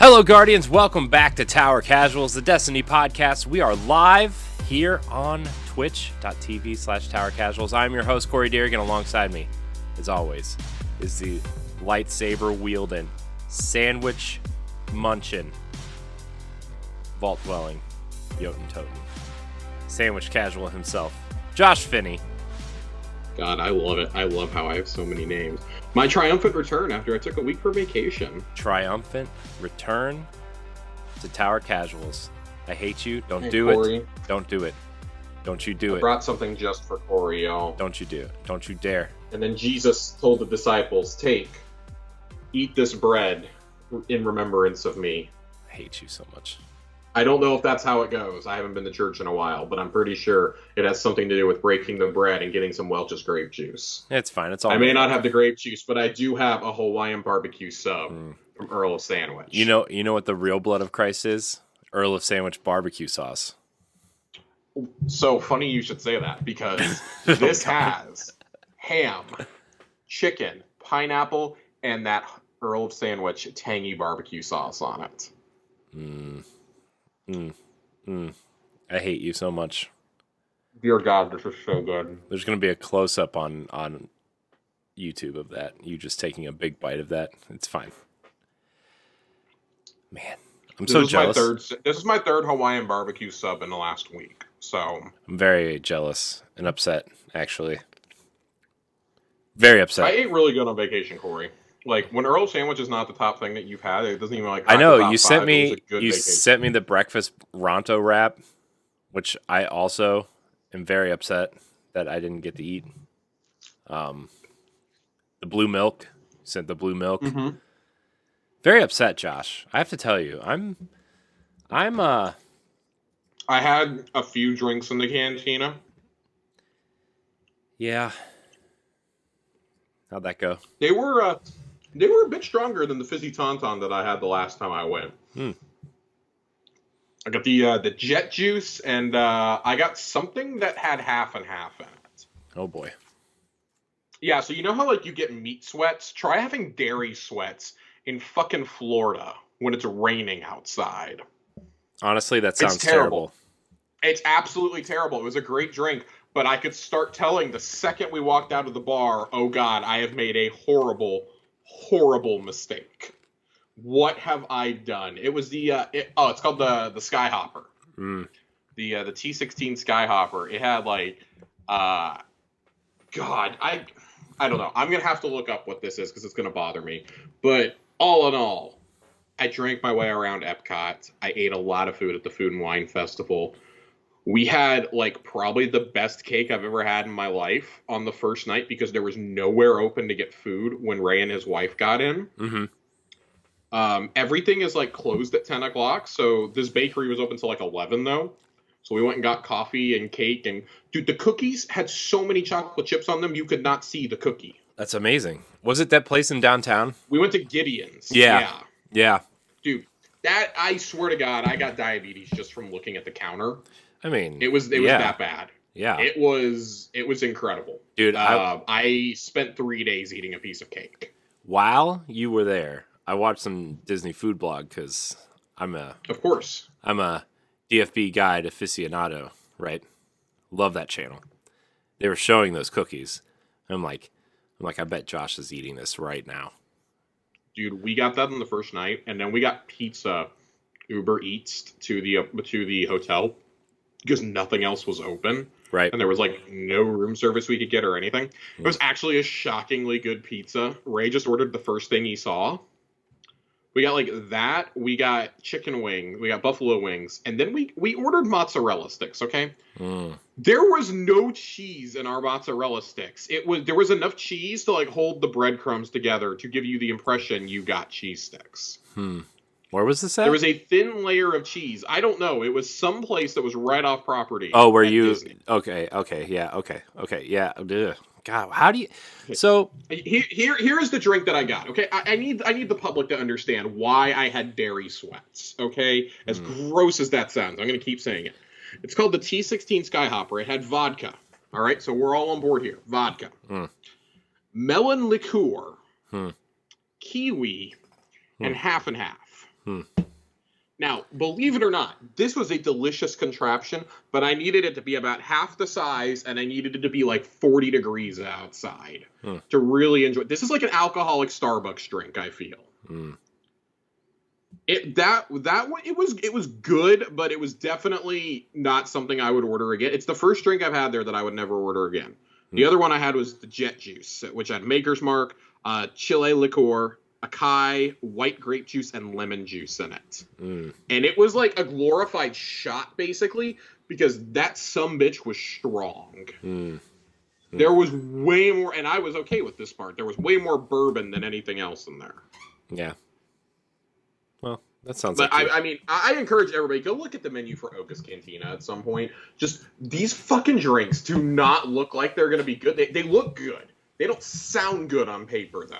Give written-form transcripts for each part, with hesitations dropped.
Hello, Guardians. Welcome back to Tower Casuals, the Destiny podcast. We are live here on twitch.tv/Tower Casuals. I'm your host, Corey Deerigan. Alongside me, as always, is the lightsaber-wielding, sandwich-munching, vault-dwelling, Jotun-Toten, sandwich casual himself, Josh Finney. God, I love it. I love how I have so many names. My triumphant return after I took a week for vacation. Triumphant return to Tower Casuals. I hate you. Don't do Corey. it. Don't do it. Don't you do I it. brought something just for Corey, y'all. Don't you do it. Don't you dare. And then Jesus told the disciples, eat this bread in remembrance of me. I hate you so much. I don't know if that's how it goes. I haven't been to church in a while, but I'm pretty sure it has something to do with breaking the bread and getting some Welch's grape juice. It's fine. It's all. I may not have the grape juice, but I do have a Hawaiian barbecue sub from Earl of Sandwich. You know what the real blood of Christ is? Earl of Sandwich barbecue sauce. So funny you should say that, because this has ham, chicken, pineapple, and that Earl of Sandwich tangy barbecue sauce on it. I hate you so much. Dear God, this is so good. There's going to be a close-up on YouTube of that. You just taking a big bite of that. It's fine. Man, I'm so jealous. This is my third Hawaiian barbecue sub in the last week. So I'm very jealous and upset, actually. Very upset. I ate really good on vacation, Corey. Like, when Earl Sandwich is not the top thing that you've had, it doesn't even I know you sent me the breakfast Ronto wrap, which I also am very upset that I didn't get to eat. The blue milk, sent the blue milk. Mm-hmm. Very upset, Josh. I have to tell you, I had a few drinks in the cantina. Yeah. How'd that go? They were a bit stronger than the fizzy tauntaun that I had the last time I went. I got the jet juice, and I got something that had half and half in it. Oh boy. Yeah, so you know how like you get meat sweats? Try having dairy sweats in fucking Florida when it's raining outside. Honestly, that sounds terrible. It's absolutely terrible. It was a great drink, but I could start telling the second we walked out of the bar, oh God, I have made a horrible, horrible mistake. What have I done? It was it's called the Skyhopper. The T16 Skyhopper. It had like, God, I don't know. I'm going to have to look up what this is because it's going to bother me. But all in all, I drank my way around Epcot. I ate a lot of food at the Food and Wine Festival. We had, like, probably the best cake I've ever had in my life on the first night because there was nowhere open to get food when Ray and his wife got in. Mm-hmm. Everything is, like, closed at 10 o'clock, so this bakery was open till, like, 11, though. So we went and got coffee and cake, and, dude, the cookies had so many chocolate chips on them, you could not see the cookie. That's amazing. Was it that place in downtown? We went to Gideon's. Yeah. Dude, that, I swear to God, I got diabetes just from looking at the counter. I mean, it was that bad. Yeah, it was incredible, dude. I spent 3 days eating a piece of cake. While you were there, I watched some Disney food blog because I'm a DFB guide aficionado, right? Love that channel. They were showing those cookies. I'm like, I bet Josh is eating this right now. Dude, we got that on the first night, and then we got pizza, Uber Eats to the hotel. Because nothing else was open. Right. And there was, like, no room service we could get or anything. It was actually a shockingly good pizza. Ray just ordered the first thing he saw. We got, like, that. We got chicken wing. We got buffalo wings. And then we ordered mozzarella sticks, okay? There was no cheese in our mozzarella sticks. There was enough cheese to, like, hold the breadcrumbs together to give you the impression you got cheese sticks. Where was this at? There was a thin layer of cheese. I don't know. It was some place that was right off property. Oh, where you... Disney. Okay, yeah. Ugh. God, how do you... So... Here is the drink that I got, okay? I need the public to understand why I had dairy sweats, okay? As gross as that sounds, I'm going to keep saying it. It's called the T16 Skyhopper. It had vodka, all right? So we're all on board here. Vodka. Melon liqueur. Kiwi. And half and half. Now, believe it or not, this was a delicious contraption, but I needed it to be about half the size, and I needed it to be like 40 degrees outside to really enjoy. This is like an alcoholic Starbucks drink, I feel. That one, it was good, but it was definitely not something I would order again. It's the first drink I've had there that I would never order again. The other one I had was the Jet Juice, which had Maker's Mark, Chile liqueur, acai, white grape juice, and lemon juice in it. And it was like a glorified shot, basically, because that sumbitch was strong. There was way more, and I was okay with this part. There was way more bourbon than anything else in there. Yeah. Well, that sounds but like I mean, I encourage everybody, go look at the menu for Oga's Cantina at some point. Just, these fucking drinks do not look like they're going to be good. They look good. They don't sound good on paper, though.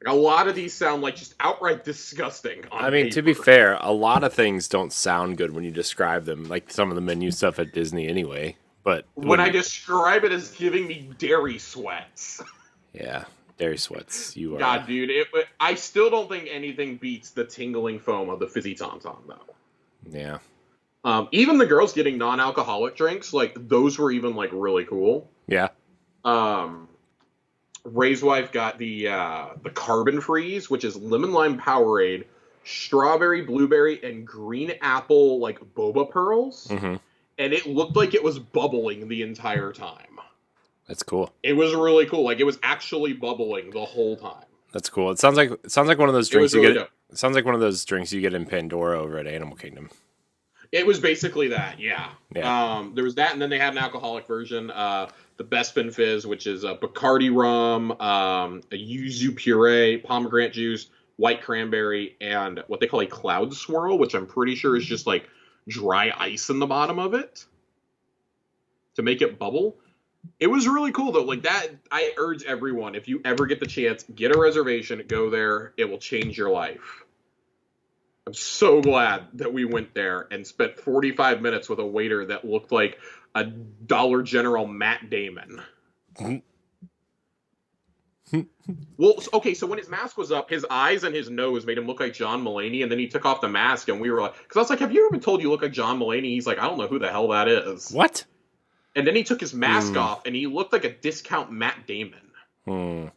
Like, a lot of these sound like just outright disgusting on I mean, paper. to be fair, a lot of things don't sound good when you describe them, like some of the menu stuff at Disney anyway. But when I describe it as giving me dairy sweats. Yeah, dairy sweats. You are. God, dude, I still don't think anything beats the tingling foam of the Fizzy Tom Tom, though. Yeah. Even the girls getting non-alcoholic drinks, like, those were even, like, really cool. Yeah. Ray's wife got the Carbon Freeze, which is lemon lime Powerade, strawberry, blueberry, and green apple, like, boba pearls. And it looked like it was bubbling the entire time. That's cool. It was really cool. Like, it was actually bubbling the whole time. That's cool. It sounds like one of those drinks you get. It sounds like one of those drinks you get in Pandora over at Animal Kingdom. It was basically that, yeah. There was that, and then they had an alcoholic version, the Bespin Fizz, which is a Bacardi rum, a yuzu puree, pomegranate juice, white cranberry, and what they call a cloud swirl, which I'm pretty sure is just like dry ice in the bottom of it to make it bubble. It was really cool, though. Like, that, I urge everyone, if you ever get the chance, get a reservation, go there. It will change your life. I'm so glad that we went there and spent 45 minutes with a waiter that looked like a Dollar General Matt Damon. Well, okay, so when his mask was up, his eyes and his nose made him look like John Mulaney, and then he took off the mask, and we were like... Because I was like, have you ever been told you look like John Mulaney? He's like, I don't know who the hell that is. What? And then he took his mask off, and he looked like a discount Matt Damon.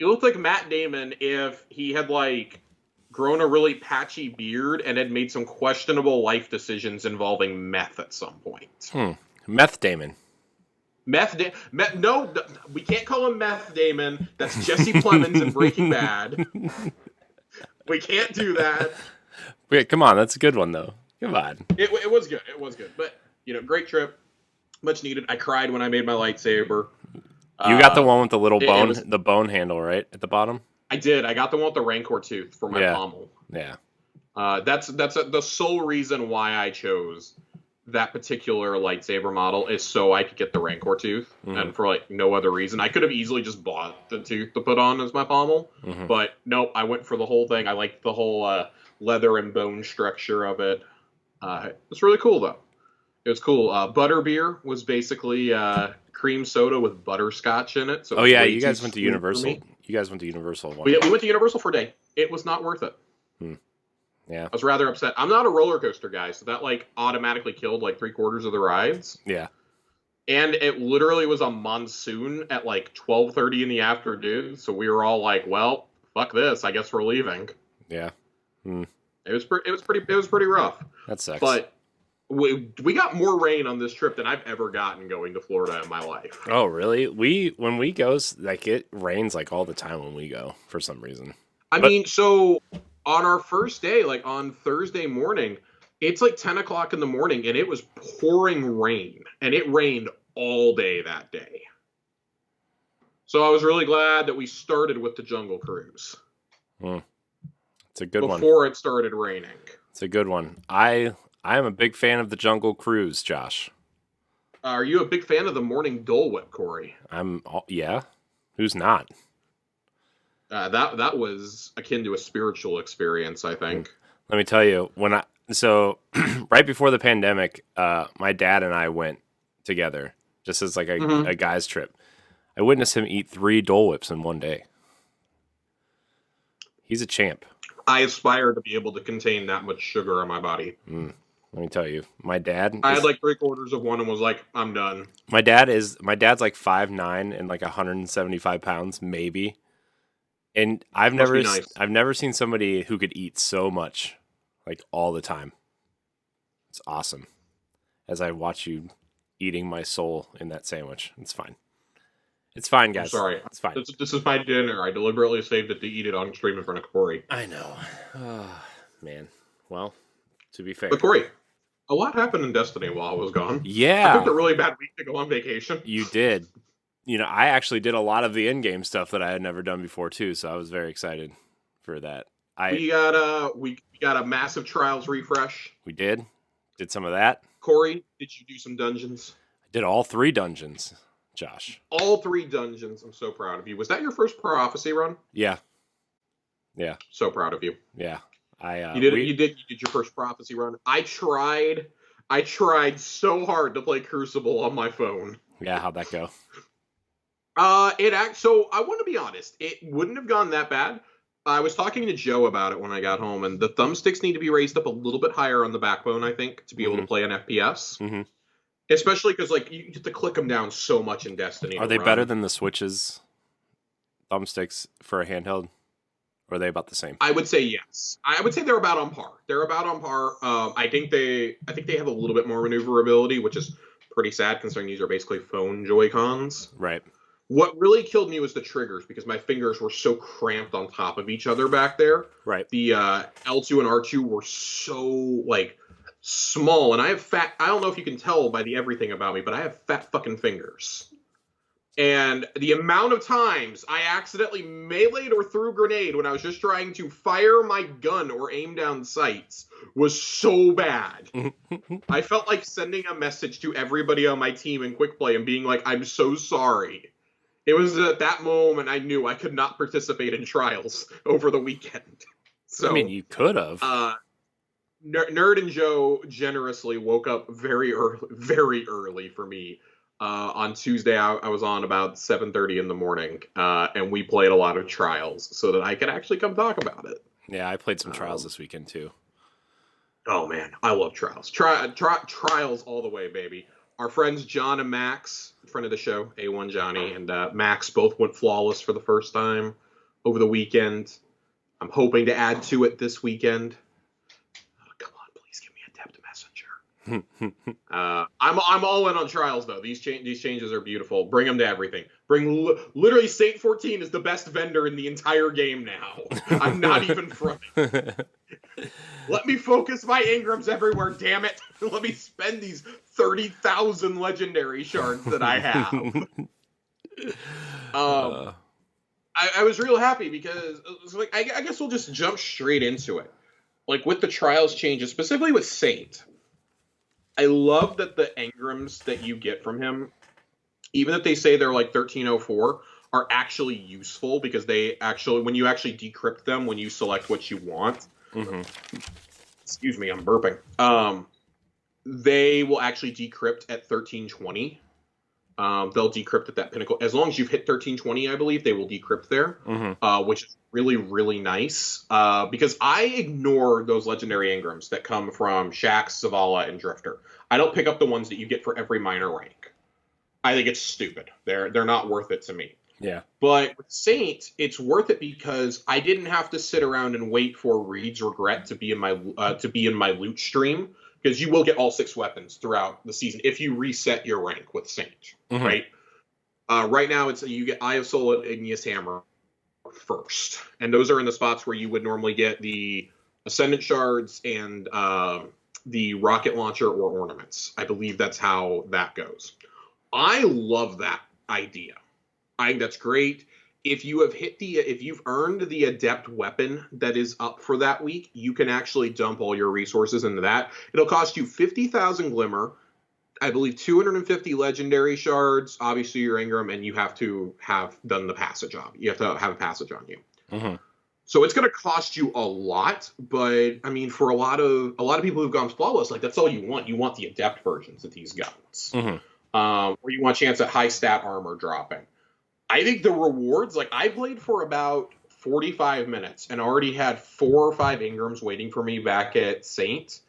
He looked like Matt Damon if he had, like... grown a really patchy beard and had made some questionable life decisions involving meth at some point. Meth Damon. No, we can't call him Meth Damon. That's Jesse Plemons in Breaking Bad. We can't do that. Wait, come on. That's a good one, though. Come on. It was good. It was good. But, great trip. Much needed. I cried when I made my lightsaber. You got the one with the little bone, the bone handle, right? At the bottom? I did. I got the one with the Rancor tooth for my pommel. Yeah. That's the sole reason why I chose that particular lightsaber model is so I could get the Rancor tooth, and for like no other reason. I could have easily just bought the tooth to put on as my pommel, but nope, I went for the whole thing. I liked the whole leather and bone structure of it. It's really cool though. It was cool. Butterbeer was basically cream soda with butterscotch in it. So you guys went to Universal. You guys went to Universal. We went to Universal for a day. It was not worth it. Yeah. I was rather upset. I'm not a roller coaster guy, so that like automatically killed like 3/4 of the rides. Yeah. And it literally was a monsoon at like 12:30 in the afternoon, so we were all like, "Well, fuck this. I guess we're leaving." Yeah. It was pretty rough. That sucks. But we got more rain on this trip than I've ever gotten going to Florida in my life. Oh, really? When we go, like, it rains like all the time when we go for some reason. I mean, so on our first day, like on Thursday morning, it's like 10 o'clock in the morning, and it was pouring rain, and it rained all day that day. So I was really glad that we started with the Jungle Cruise. It's a good one. Before it started raining. It's a good one. I am a big fan of the Jungle Cruise, Josh. Are you a big fan of the morning Dole Whip, Corey? Yeah. Who's not? That was akin to a spiritual experience, I think. Let me tell you, right before the pandemic, my dad and I went together, just as like a guy's trip. I witnessed him eat 3 Dole Whips in one day. He's a champ. I aspire to be able to contain that much sugar in my body. Let me tell you, my dad. I had like 3/4 of one and was like, I'm done. My dad's like 5'9" and like 175 pounds, maybe. And I've never seen somebody who could eat so much, like all the time. It's awesome. As I watch you eating my soul in that sandwich, it's fine. It's fine, guys. I'm sorry. It's fine. This is my dinner. I deliberately saved it to eat it on stream in front of Corey. I know. Oh, man. Well, to be fair. But Corey, a lot happened in Destiny while I was gone. Yeah. I took a really bad week to go on vacation. You did. I actually did a lot of the in-game stuff that I had never done before too, so I was very excited for that. We got a massive Trials refresh. We did some of that. Corey, did you do some dungeons? I did all 3 dungeons, Josh. All 3 dungeons. I'm so proud of you. Was that your first prophecy run? Yeah. So proud of you. Yeah. You did your first prophecy run. I tried so hard to play Crucible on my phone. Yeah, how'd that go? So I want to be honest, it wouldn't have gone that bad. I was talking to Joe about it when I got home, and the thumbsticks need to be raised up a little bit higher on the backbone, I think, to be able to play an FPS. Mm-hmm. Especially because, like, you get to click them down so much in Destiny. Are they better than the Switch's thumbsticks for a handheld? Or are they about the same? I would say yes. I would say they're about on par. I think they have a little bit more maneuverability, which is pretty sad considering these are basically phone Joy-Cons. Right. What really killed me was the triggers because my fingers were so cramped on top of each other back there. Right. The L2 and R2 were so, like, small. And I don't know if you can tell by the everything about me, but I have fat fucking fingers. And the amount of times I accidentally meleeed or threw a grenade when I was just trying to fire my gun or aim down sights was so bad. I felt like sending a message to everybody on my team in Quick Play and being like, I'm so sorry. It was at that moment I knew I could not participate in Trials over the weekend. So, I mean, you could have. Nerd and Joe generously woke up very early for me. On Tuesday, I was on about 7:30 in the morning, and we played a lot of Trials so that I could actually come talk about it. Yeah, I played some Trials this weekend, too. Oh, man. I love Trials. Trials all the way, baby. Our friends John and Max, friend of the show, A1 Johnny, and Max both went flawless for the first time over the weekend. I'm hoping to add to it this weekend. Come on, please give me a Adept Messenger. I'm all in on Trials, though. These changes are beautiful. Bring them to everything. Literally, Saint 14 is the best vendor in the entire game now. I'm not even fronting. Let me focus my Ingrams everywhere, damn it. Let me spend these 30,000 legendary shards that I have. I was real happy because like I guess we'll just jump straight into it. Like with the Trials changes, specifically with Saint, I love that the engrams that you get from him, even if they say they're like 1304, are actually useful because they actually, when you actually decrypt them, when you select what you want, excuse me, I'm burping. They will actually decrypt at 1320. They'll decrypt at that pinnacle. As long as you've hit 1320, I believe, they will decrypt there, which is really, really nice. Because I ignore those legendary engrams that come from Shax, Zavala, and Drifter. I don't pick up the ones that you get for every minor rank. I think it's stupid. They're not worth it to me. Yeah. But with Saint, it's worth it because I didn't have to sit around and wait for Reed's Regret to be in my loot stream, because you will get all 6 weapons throughout the season if you reset your rank with Saint, right? Right now, you get Eye of Soul and Igneous Hammer first, and those are in the spots where you would normally get the Ascendant Shards and the Rocket Launcher or Ornaments. I believe that's how that goes. I love that idea. I think that's great. If you've earned the Adept weapon that is up for that week, you can actually dump all your resources into that. It'll cost you 50,000 Glimmer, I believe 250 Legendary Shards, obviously your Engram, and you have to have done the passage on. You have to have a passage on you. So it's going to cost you a lot, but I mean, for a lot of people who've gone flawless, like that's all you want. You want the Adept versions of these guns, or you want a chance at high stat armor dropping. I think the rewards, like I played for about 45 minutes and already had 4 or 5 Ingrams waiting for me back at Saint.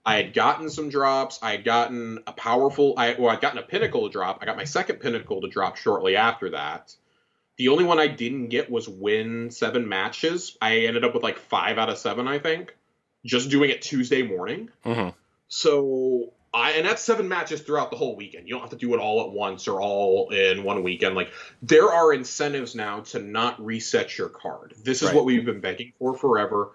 I had gotten some drops. I had gotten a I'd gotten a Pinnacle to drop. I got my second Pinnacle to drop shortly after that. The only one I didn't get was win 7 matches. I ended up with like 5 out of 7, I think, just doing it Tuesday morning. Mm-hmm. So and that's 7 matches throughout the whole weekend. You don't have to do it all at once or all in one weekend. Like, there are incentives now to not reset your card. This is what we've been begging for forever.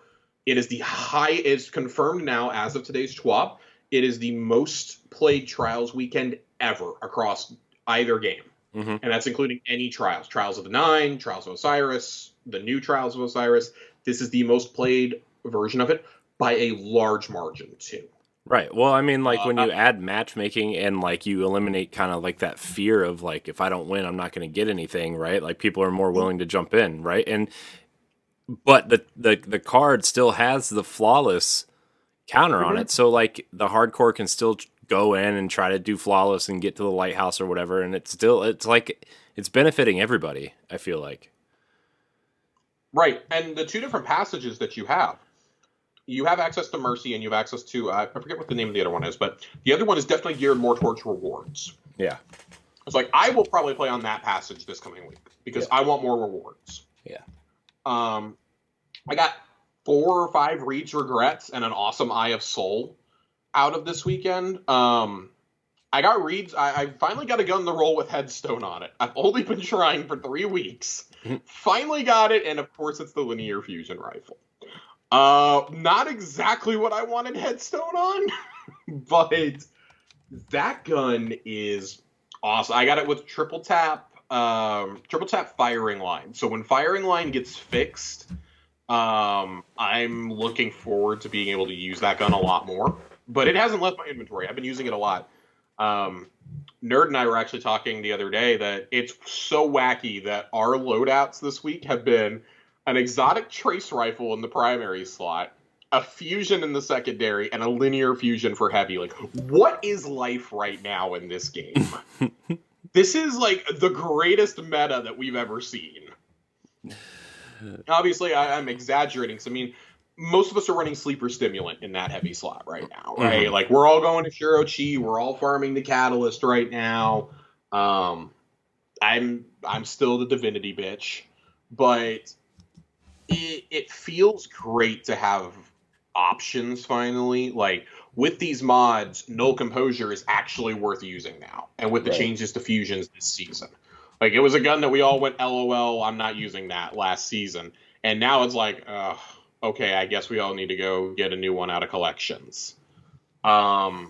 It is it's confirmed now as of today's TWAP. It is the most played Trials weekend ever across either game. Mm-hmm. And that's including any Trials. Trials of the Nine, Trials of Osiris, the new Trials of Osiris. This is the most played version of it by a large margin, too. Right. Well, I mean, like, when you add matchmaking and, like, you eliminate kind of, like, that fear of, like, if I don't win, I'm not going to get anything, right? Like, people are more willing to jump in, right? But the card still has the flawless counter on it. So, like, the hardcore can still go in and try to do flawless and get to the lighthouse or whatever. And it's benefiting everybody, I feel like. Right. And the 2 different passages that you have access to Mercy and you have access to, I forget what the name of the other one is, but the other one is definitely geared more towards rewards. Yeah. It's like, I will probably play on that passage this coming week because I want more rewards. Yeah. I got 4 or 5 Reed's Regrets and an awesome Eye of Soul out of this weekend. I got Reed's. I finally got a gun to roll with Headstone on it. I've only been trying for 3 weeks. Finally got it, and of course it's the linear fusion rifle. Not exactly what I wanted Headstone on, but that gun is awesome. I got it with triple tap firing line. So when firing line gets fixed, I'm looking forward to being able to use that gun a lot more. But it hasn't left my inventory. I've been using it a lot. Nerd and I were actually talking the other day that it's so wacky that our loadouts this week have been an exotic trace rifle in the primary slot, a fusion in the secondary, and a linear fusion for heavy. Like, what is life right now in this game? This is, like, the greatest meta that we've ever seen. Obviously, I'm exaggerating, because, I mean, most of us are running Sleeper Stimulant in that heavy slot right now, right? Mm-hmm. Like, we're all going to Shirochi, we're all farming the Catalyst right now. I'm still the Divinity bitch, but it feels great to have options finally. Like, with these mods, Null Composure is actually worth using now, and with the changes to fusions this season. Like, it was a gun that we all went, LOL, I'm not using that last season. And now it's like, okay, I guess we all need to go get a new one out of collections. I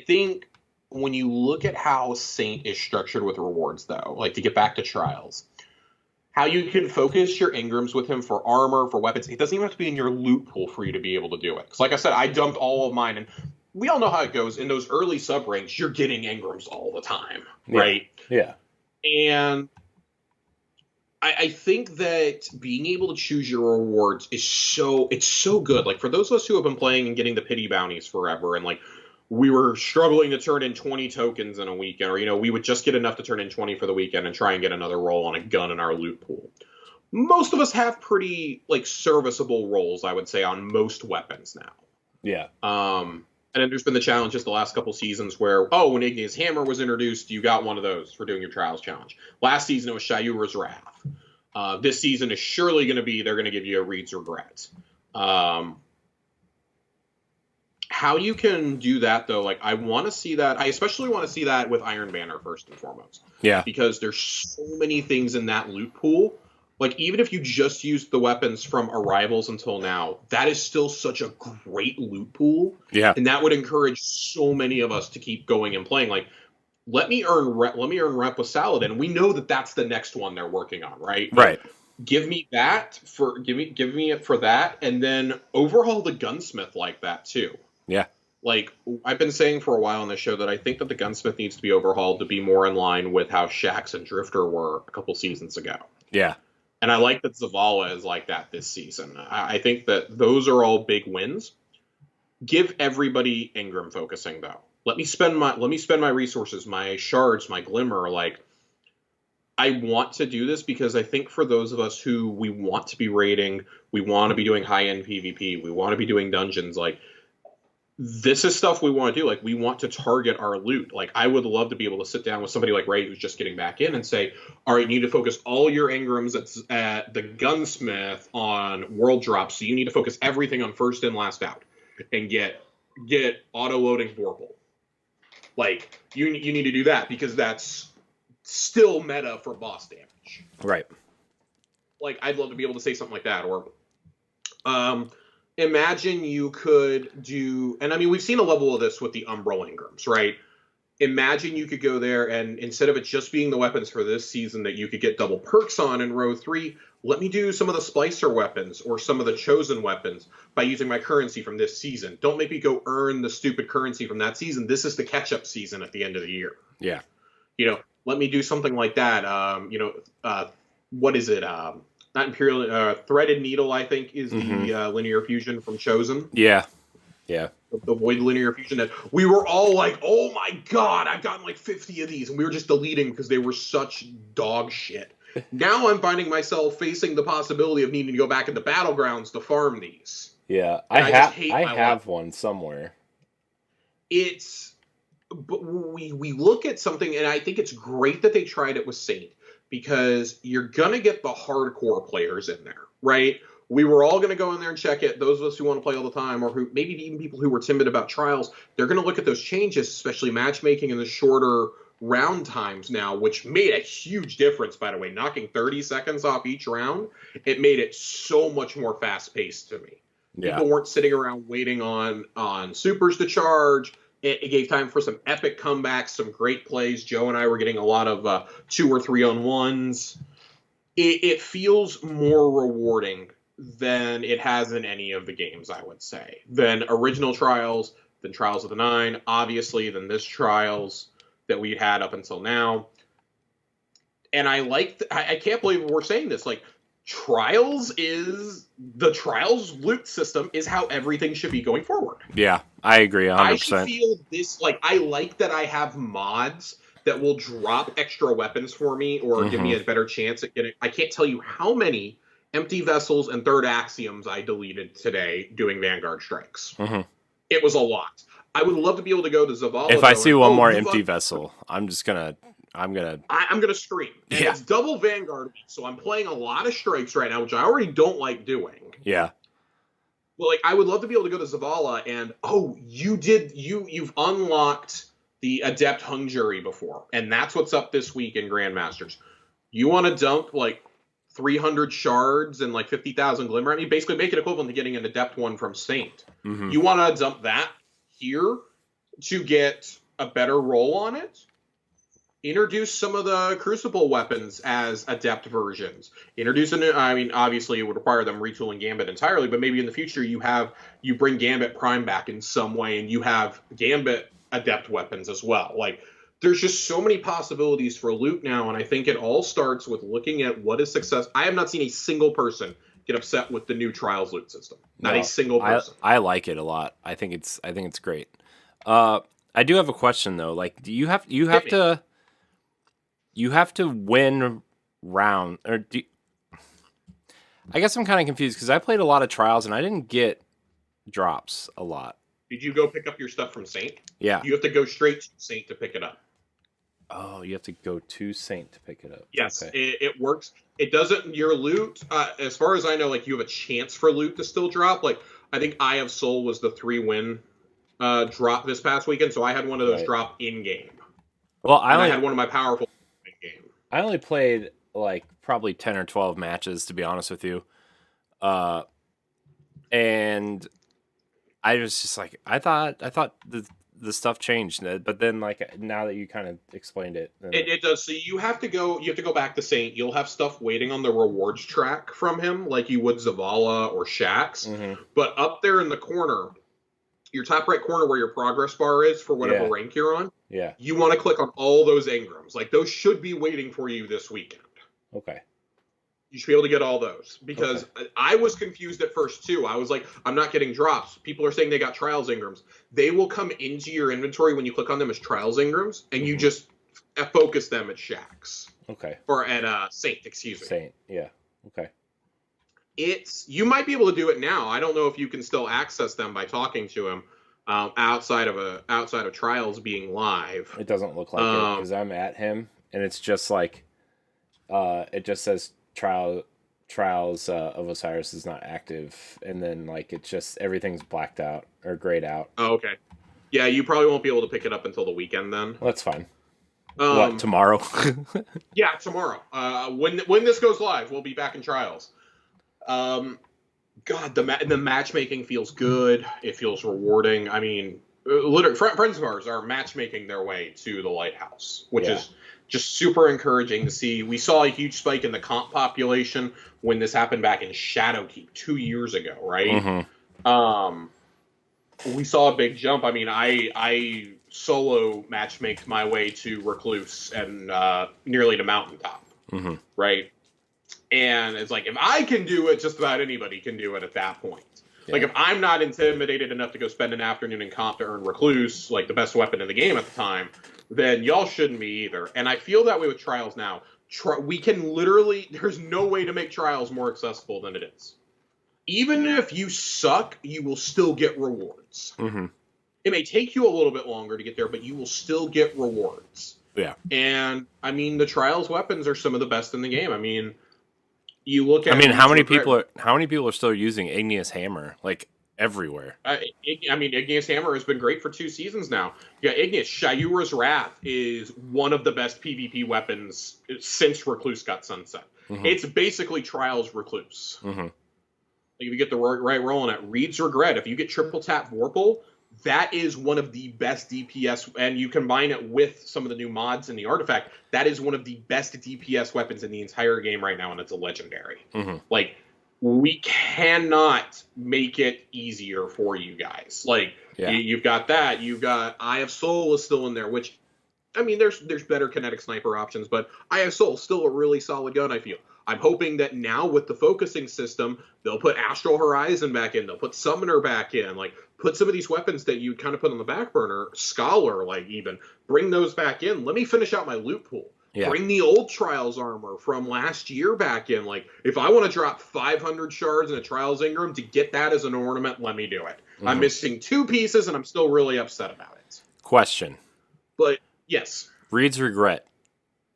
think when you look at how Saint is structured with rewards, though, like, to get back to Trials, how you can focus your Ingrams with him for armor, for weapons, it doesn't even have to be in your loot pool for you to be able to do it. Because like I said, I dumped all of mine, and we all know how it goes. In those early sub-ranks, you're getting Ingrams all the time, right? Yeah. And I think that being able to choose your rewards is so good. Like, for those of us who have been playing and getting the pity bounties forever, and, like, we were struggling to turn in 20 tokens in a weekend, or, you know, we would just get enough to turn in 20 for the weekend and try and get another roll on a gun in our loot pool. Most of us have pretty, like, serviceable rolls, I would say, on most weapons now. Yeah. And then there's been the challenges the last couple seasons where, when Igneous Hammer was introduced, you got one of those for doing your Trials challenge. Last season, it was Shayura's Wrath. This season is surely going to be, they're going to give you a Reed's Regret. How you can do that, though, like, I want to see that. I especially want to see that with Iron Banner, first and foremost. Yeah. Because there's so many things in that loot pool. Like, even if you just use the weapons from Arrivals until now, that is still such a great loot pool. Yeah. And that would encourage so many of us to keep going and playing. Like, let me earn rep with Saladin. We know that that's the next one they're working on, right? Right. Give me that give me it for that, and then overhaul the gunsmith like that too. Yeah. Like, I've been saying for a while on the show that I think that the gunsmith needs to be overhauled to be more in line with how Shax and Drifter were a couple seasons ago. Yeah. And I like that Zavala is like that this season. I think that those are all big wins. Give everybody Ingram focusing, though. Let me spend my resources, my shards, my glimmer. Like, I want to do this because I think for those of us who we want to be raiding, we want to be doing high-end PvP, we want to be doing dungeons, like, this is stuff we want to do. Like, we want to target our loot. Like, I would love to be able to sit down with somebody like Ray who's just getting back in and say, all right, you need to focus all your engrams at the gunsmith on world drops, so you need to focus everything on first in, last out, and get auto-loading Vorpal. Like, you need to do that, because that's still meta for boss damage. Right. Like, I'd love to be able to say something like that. Or imagine you could do, and I mean, we've seen a level of this with the Umbral Engrams, right? Imagine you could go there, and instead of it just being the weapons for this season that you could get double perks on in row 3, let me do some of the Splicer weapons or some of the Chosen weapons by using my currency from this season. Don't make me go earn the stupid currency from that season. This is the catch-up season at the end of the year. Yeah. You know, let me do something like that. What is it? Not Imperial, Threaded Needle, I think, is the linear fusion from Chosen. Yeah. Yeah. The Void linear fusion that we were all like, oh my god, I've gotten like 50 of these, and we were just deleting because they were such dog shit. Now I'm finding myself facing the possibility of needing to go back into Battlegrounds to farm these. Yeah, I have one somewhere. But we look at something, and I think it's great that they tried it with Saint, because you're gonna get the hardcore players in there, right? We were all going to go in there and check it. Those of us who want to play all the time, or who maybe even people who were timid about trials, they're going to look at those changes, especially matchmaking and the shorter round times now, which made a huge difference, by the way. Knocking 30 seconds off each round, it made it so much more fast-paced to me. Yeah. People weren't sitting around waiting on supers to charge. It gave time for some epic comebacks, some great plays. Joe and I were getting a lot of 2 or 3-on-1s. It feels more rewarding than it has in any of the games, I would say. Than original Trials, than Trials of the Nine, obviously, than this Trials that we had up until now. And I can't believe we're saying this. Like, the Trials loot system is how everything should be going forward. Yeah, I agree 100%. I should feel this, like, I like that I have mods that will drop extra weapons for me or give me a better chance at getting... I can't tell you how many empty vessels and third axioms I deleted today doing Vanguard strikes. It was a lot. I would love to be able to go to Zavala. If I see one more empty vessel, I'm gonna scream. And it's double Vanguard week, so I'm playing a lot of strikes right now, which I already don't like doing. Yeah. Well, like, I would love to be able to go to Zavala and you've unlocked the Adept Hung Jury before, and that's what's up this week in Grandmasters. You want to dump like 300 shards and like 50,000 glimmer. I mean, basically make it equivalent to getting an Adept one from Saint. You want to dump that here to get a better roll on it. Introduce some of the Crucible weapons as Adept versions. Introduce a new, I mean, obviously it would require them retooling Gambit entirely, but maybe in the future you bring Gambit Prime back in some way, and you have Gambit Adept weapons as well. Like, there's just so many possibilities for loot now, and I think it all starts with looking at what is success. I have not seen a single person get upset with the new Trials loot system. Not a single person. I like it a lot. I think it's great. I do have a question though. Like, do you have to win round, or I guess I'm kind of confused because I played a lot of Trials and I didn't get drops a lot. Did you go pick up your stuff from Saint? Yeah. You have to go straight to Saint to pick it up. Oh, you have to go to Saint to pick it up. Yes, okay. It works. It doesn't, your loot, as far as I know, like, you have a chance for loot to still drop. Like, I think Eye of Soul was the 3-win drop this past weekend, so I had one of those drop in-game. Well, I had one of my powerful in-game. I only played, like, probably 10 or 12 matches, to be honest with you. And I was just like, I thought the stuff changed, but then, like, now that you kind of explained it, it does. So you have to go back to Saint. You'll have stuff waiting on the rewards track from him, like you would Zavala or Shax. But up there in the corner, your top right corner where your progress bar is for whatever rank you're on, you want to click on all those engrams. Like, those should be waiting for you this weekend. Okay. You should be able to get all those, because I was confused at first too. I was like, I'm not getting drops. People are saying they got Trials Engrams. They will come into your inventory when you click on them as Trials Engrams, and you just focus them at Shax. Okay. Or at Saint, excuse me. Saint. Yeah. Okay. You might be able to do it now. I don't know if you can still access them by talking to him outside of trials being live. It doesn't look like it because I'm at him and it's just like it just says trials of Osiris is not active, and then like it's just everything's blacked out or grayed out. Oh, okay. Yeah, you probably won't be able to pick it up until the weekend then. Well, that's fine. What, tomorrow? Yeah, tomorrow. When this goes live, we'll be back in trials. God, the matchmaking feels good. It feels rewarding. I mean, literally, friends of ours are matchmaking their way to the lighthouse, which is just super encouraging to see. We saw a huge spike in the comp population when this happened back in Shadowkeep 2 years ago, right? We saw a big jump. I mean, I solo matchmaked my way to Recluse and nearly to Mountaintop, right? And it's like, if I can do it, just about anybody can do it at that point. Yeah. Like, if I'm not intimidated enough to go spend an afternoon in comp to earn Recluse, like the best weapon in the game at the time, then y'all shouldn't be either. And I feel that way with Trials now. We can literally, there's no way to make Trials more accessible than it is. Even if you suck, you will still get rewards. It may take you a little bit longer to get there, but you will still get rewards. Yeah. And, I mean, the Trials weapons are some of the best in the game. I mean, you look at... I mean, how many people are still using Igneous Hammer, like, everywhere? I mean, Igneous Hammer has been great for 2 seasons now. Yeah, Igneous, Shayura's Wrath is one of the best PvP weapons since Recluse got sunset. It's basically Trials Recluse. Like, if you get the right roll on it, Reed's Regret, if you get triple tap Vorpal, that is one of the best DPS, and you combine it with some of the new mods in the artifact, that is one of the best DPS weapons in the entire game right now, and it's a legendary. Like, we cannot make it easier for you guys. Like, you've got that, you've got Eye of Soul is still in there, which, I mean, there's better kinetic sniper options, but Eye of Soul is still a really solid gun, I feel. I'm hoping that now with the focusing system, they'll put Astral Horizon back in, they'll put Summoner back in, like, put some of these weapons that you kind of put on the back burner, Scholar, like, even, bring those back in. Let me finish out my loot pool. Bring the old Trials armor from last year back in. Like, if I want to drop 500 shards in a Trials Ingram to get that as an ornament, let me do it. I'm missing 2 pieces, and I'm still really upset about it. Question. But, yes. Reed's Regret.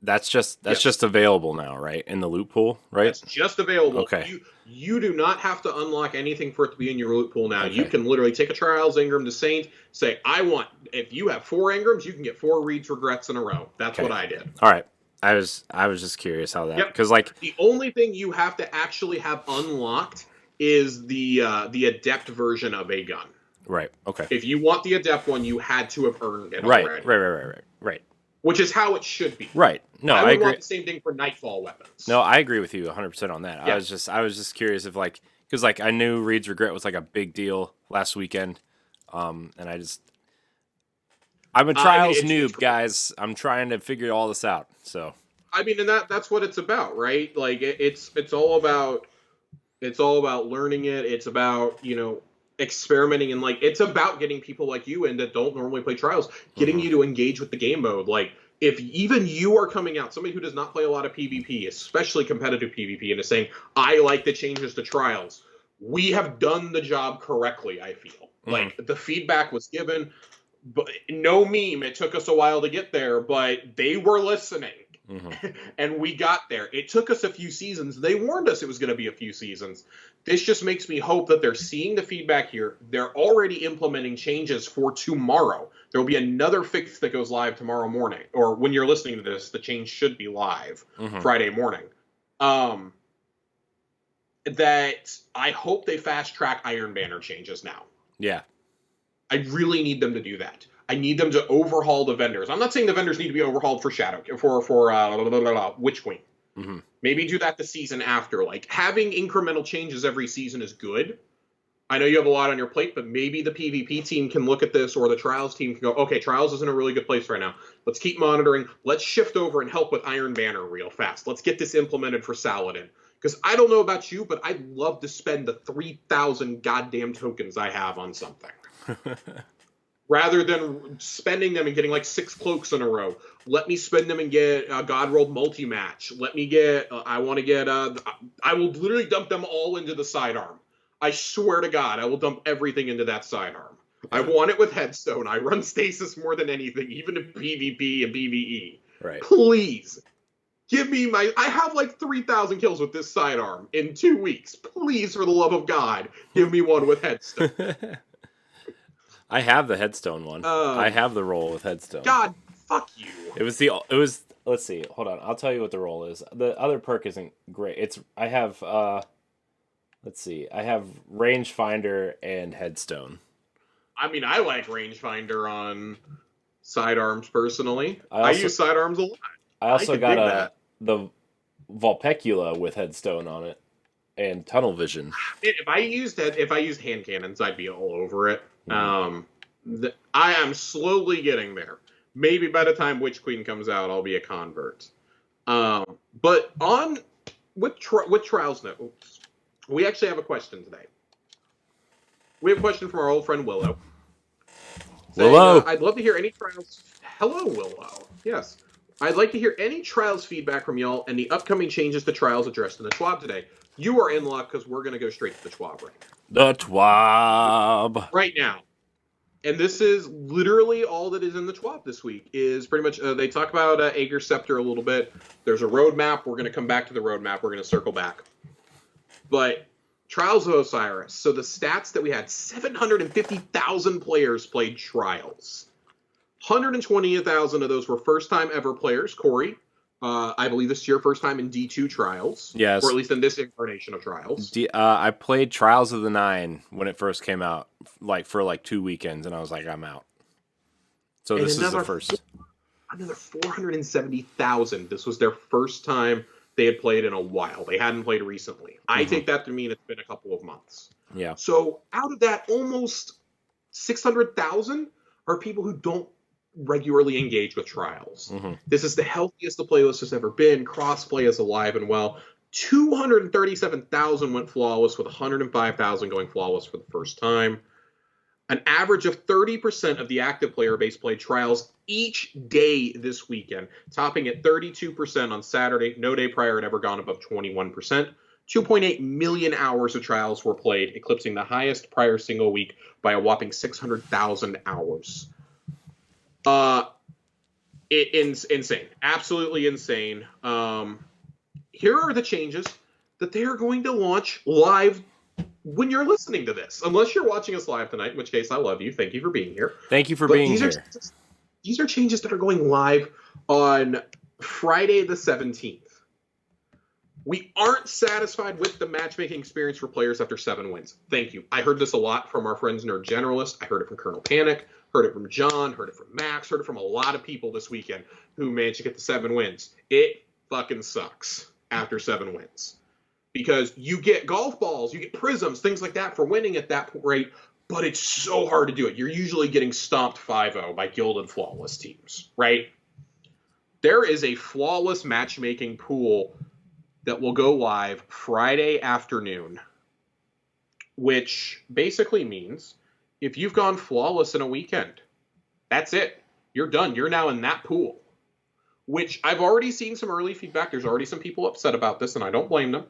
That's just available now, right? In the loot pool, right? It's just available. Okay. You do not have to unlock anything for it to be in your loot pool now. Okay. You can literally take a Trials Ingram to Saint, say, if you have 4 Ingrams, you can get 4 Reed's Regrets in a row. That's what I did. All right. I was just curious how that, because like the only thing you have to actually have unlocked is the Adept version of a gun. Right. Okay. If you want the Adept one, you had to have earned it already. Right. Which is how it should be. Right. No, I agree. Want the same thing for Nightfall weapons. No, I agree with you 100% on that. Yeah. I was just curious if like, because like I knew Reed's Regret was like a big deal last weekend, and I'm a Trials noob, guys. I'm trying to figure all this out. So I mean, and that's what it's about, right? Like it's all about learning it. It's about, experimenting, and like it's about getting people like you in that don't normally play Trials, getting you to engage with the game mode. Like, if even you are coming out, somebody who does not play a lot of PvP, especially competitive PvP, and is saying, I like the changes to Trials, we have done the job correctly, I feel. Like, the feedback was given, but no meme, it took us a while to get there, but they were listening. And we got there. It took us a few seasons. They warned us it was going to be a few seasons. This just makes me hope that they're seeing the feedback here. They're already implementing changes for tomorrow. There will be another fix that goes live tomorrow morning. Or when you're listening to this, the change should be live Friday morning. That I hope they fast track Iron Banner changes now. Yeah. I really need them to do that. I need them to overhaul the vendors. I'm not saying the vendors need to be overhauled for Witch Queen. Maybe do that the season after. Like, having incremental changes every season is good. I know you have a lot on your plate, but maybe the PvP team can look at this, or the Trials team can go, okay, Trials is in a really good place right now. Let's keep monitoring. Let's shift over and help with Iron Banner real fast. Let's get this implemented for Saladin. Because I don't know about you, but I'd love to spend the 3,000 goddamn tokens I have on something. Rather than spending them and getting like 6 cloaks in a row, let me spend them and get a God Rolled multi-match. Let me get, I will literally dump them all into the sidearm. I swear to God, I will dump everything into that sidearm. Yeah. I want it with Headstone. I run Stasis more than anything, even in PvP and PvE. Right. Please, give me I have like 3,000 kills with this sidearm in 2 weeks. Please, for the love of God, give me one with Headstone. I have the Headstone one. I have the roll with Headstone. God, fuck you. It was let's see, hold on. I'll tell you what the roll is. The other perk isn't great. I have Rangefinder and Headstone. I mean, I like Rangefinder on sidearms personally. I use sidearms a lot. I also got the Vulpecula with Headstone on it and Tunnel Vision. If I used hand cannons, I'd be all over it. I am slowly getting there. Maybe by the time Witch Queen comes out, I'll be a convert. But with Trials Notes, we actually have a question today. We have a question from our old friend Willow. Willow, I'd love to hear any Trials. Hello, Willow. Yes, I'd like to hear any Trials feedback from y'all and the upcoming changes to Trials addressed in the TWAB today. You are in luck because we're going to go straight to the TWAB right now. The TWAB. Right now. And this is literally all that is in the TWAB this week. Is pretty much, they talk about Ager Scepter a little bit. There's a roadmap. We're going to come back to the roadmap. We're going to circle back. But Trials of Osiris. So the stats that we had, 750,000 players played Trials. 120,000 of those were first-time ever players. Corey, I believe this is your first time in D2 Trials. Yes. Or at least in this incarnation of Trials. I played Trials of the Nine when it first came out, for 2 weekends, and I was like, I'm out. So this is the first. Another 470,000. This was their first time they had played in a while. They hadn't played recently. I take that to mean it's been a couple of months. Yeah. So out of that, almost 600,000 are people who don't regularly engage with Trials. This is the healthiest the playlist has ever been. Crossplay is alive and well. 237,000 went flawless, with 105,000 going flawless for the first time. An average of 30% of the active player base played Trials each day this weekend, topping at 32% on Saturday. No day prior had ever gone above 21%. 2.8 million hours of Trials were played, eclipsing the highest prior single week by a whopping 600,000 hours. Insane. Absolutely insane. Here are the changes that they are going to launch live when you're listening to this. Unless you're watching us live tonight, in which case I love you. Thank you for being here. Thank you for being here. These are changes that are going live on Friday the 17th. We aren't satisfied with the matchmaking experience for players after 7 wins. Thank you. I heard this a lot from our friends Nerd Generalist. I heard it from Colonel Panic. Heard it from John. Heard it from Max. Heard it from a lot of people this weekend who managed to get the 7 wins. It fucking sucks after 7 wins. Because you get golf balls, you get prisms, things like that for winning at that rate, but it's so hard to do it. You're usually getting stomped 5-0 by Gilded Flawless teams, right? There is a flawless matchmaking pool that will go live Friday afternoon, which basically means if you've gone flawless in a weekend, that's it. You're done. You're now in that pool, which I've already seen some early feedback. There's already some people upset about this, and I don't blame them.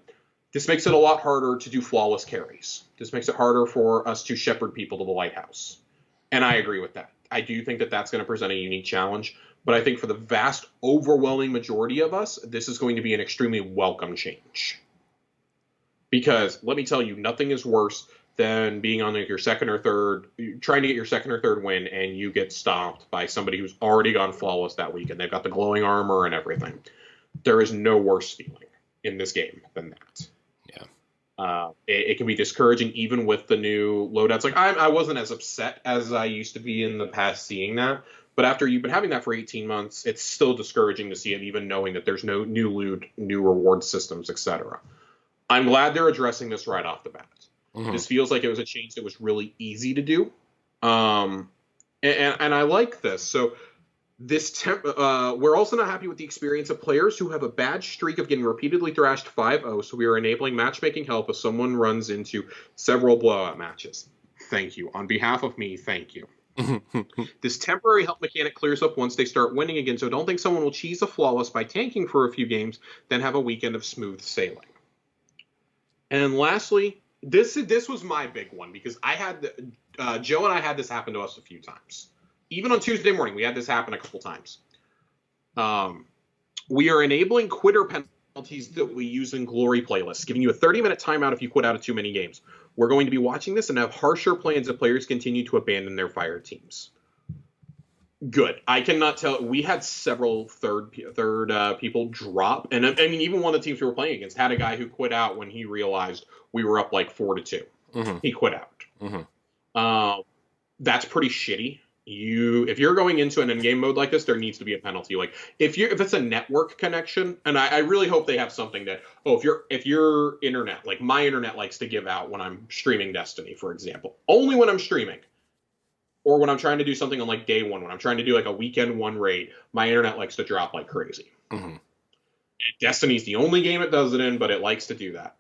This makes it a lot harder to do flawless carries. This makes it harder for us to shepherd people to the lighthouse. And I agree with that. I do think that that's going to present a unique challenge. But I think for the vast, overwhelming majority of us, this is going to be an extremely welcome change. Because, let me tell you, nothing is worse than being on your second or third, trying to get your second or third win, and you get stomped by somebody who's already gone flawless that week, and they've got the glowing armor and everything. There is no worse feeling in this game than that. It can be discouraging even with the new loadouts. Like I wasn't as upset as I used to be in the past seeing that, but after you've been having that for 18 months, it's still discouraging to see it, even knowing that there's no new loot, new reward systems, etc. I'm glad they're addressing this right off the bat. This feels like it was a change that was really easy to do, and I like this. So we're also not happy with the experience of players who have a bad streak of getting repeatedly thrashed 5-0, so we are enabling matchmaking help if someone runs into several blowout matches. Thank you. On behalf of me, thank you. This temporary help mechanic clears up once they start winning again, so don't think someone will cheese a flawless by tanking for a few games, then have a weekend of smooth sailing. And lastly, this was my big one because I had Joe and I had this happen to us a few times. Even on Tuesday morning, we had this happen a couple times. We are enabling quitter penalties that we use in glory playlists, giving you a 30-minute timeout if you quit out of too many games. We're going to be watching this and have harsher plans if players continue to abandon their fire teams. Good. I cannot tell. We had several third people drop, and I mean, even one of the teams we were playing against had a guy who quit out when he realized we were up like 4-2. Mm-hmm. He quit out. Mm-hmm. That's pretty shitty. If you're going into an in-game mode like this, there needs to be a penalty. Like if it's a network connection, and I really hope they have something that if your internet, like my internet likes to give out when I'm streaming Destiny, for example, only when I'm streaming, or when I'm trying to do something on like day one, when I'm trying to do like a weekend one raid, my internet likes to drop like crazy. Mm-hmm. Destiny's the only game it does it in, but it likes to do that.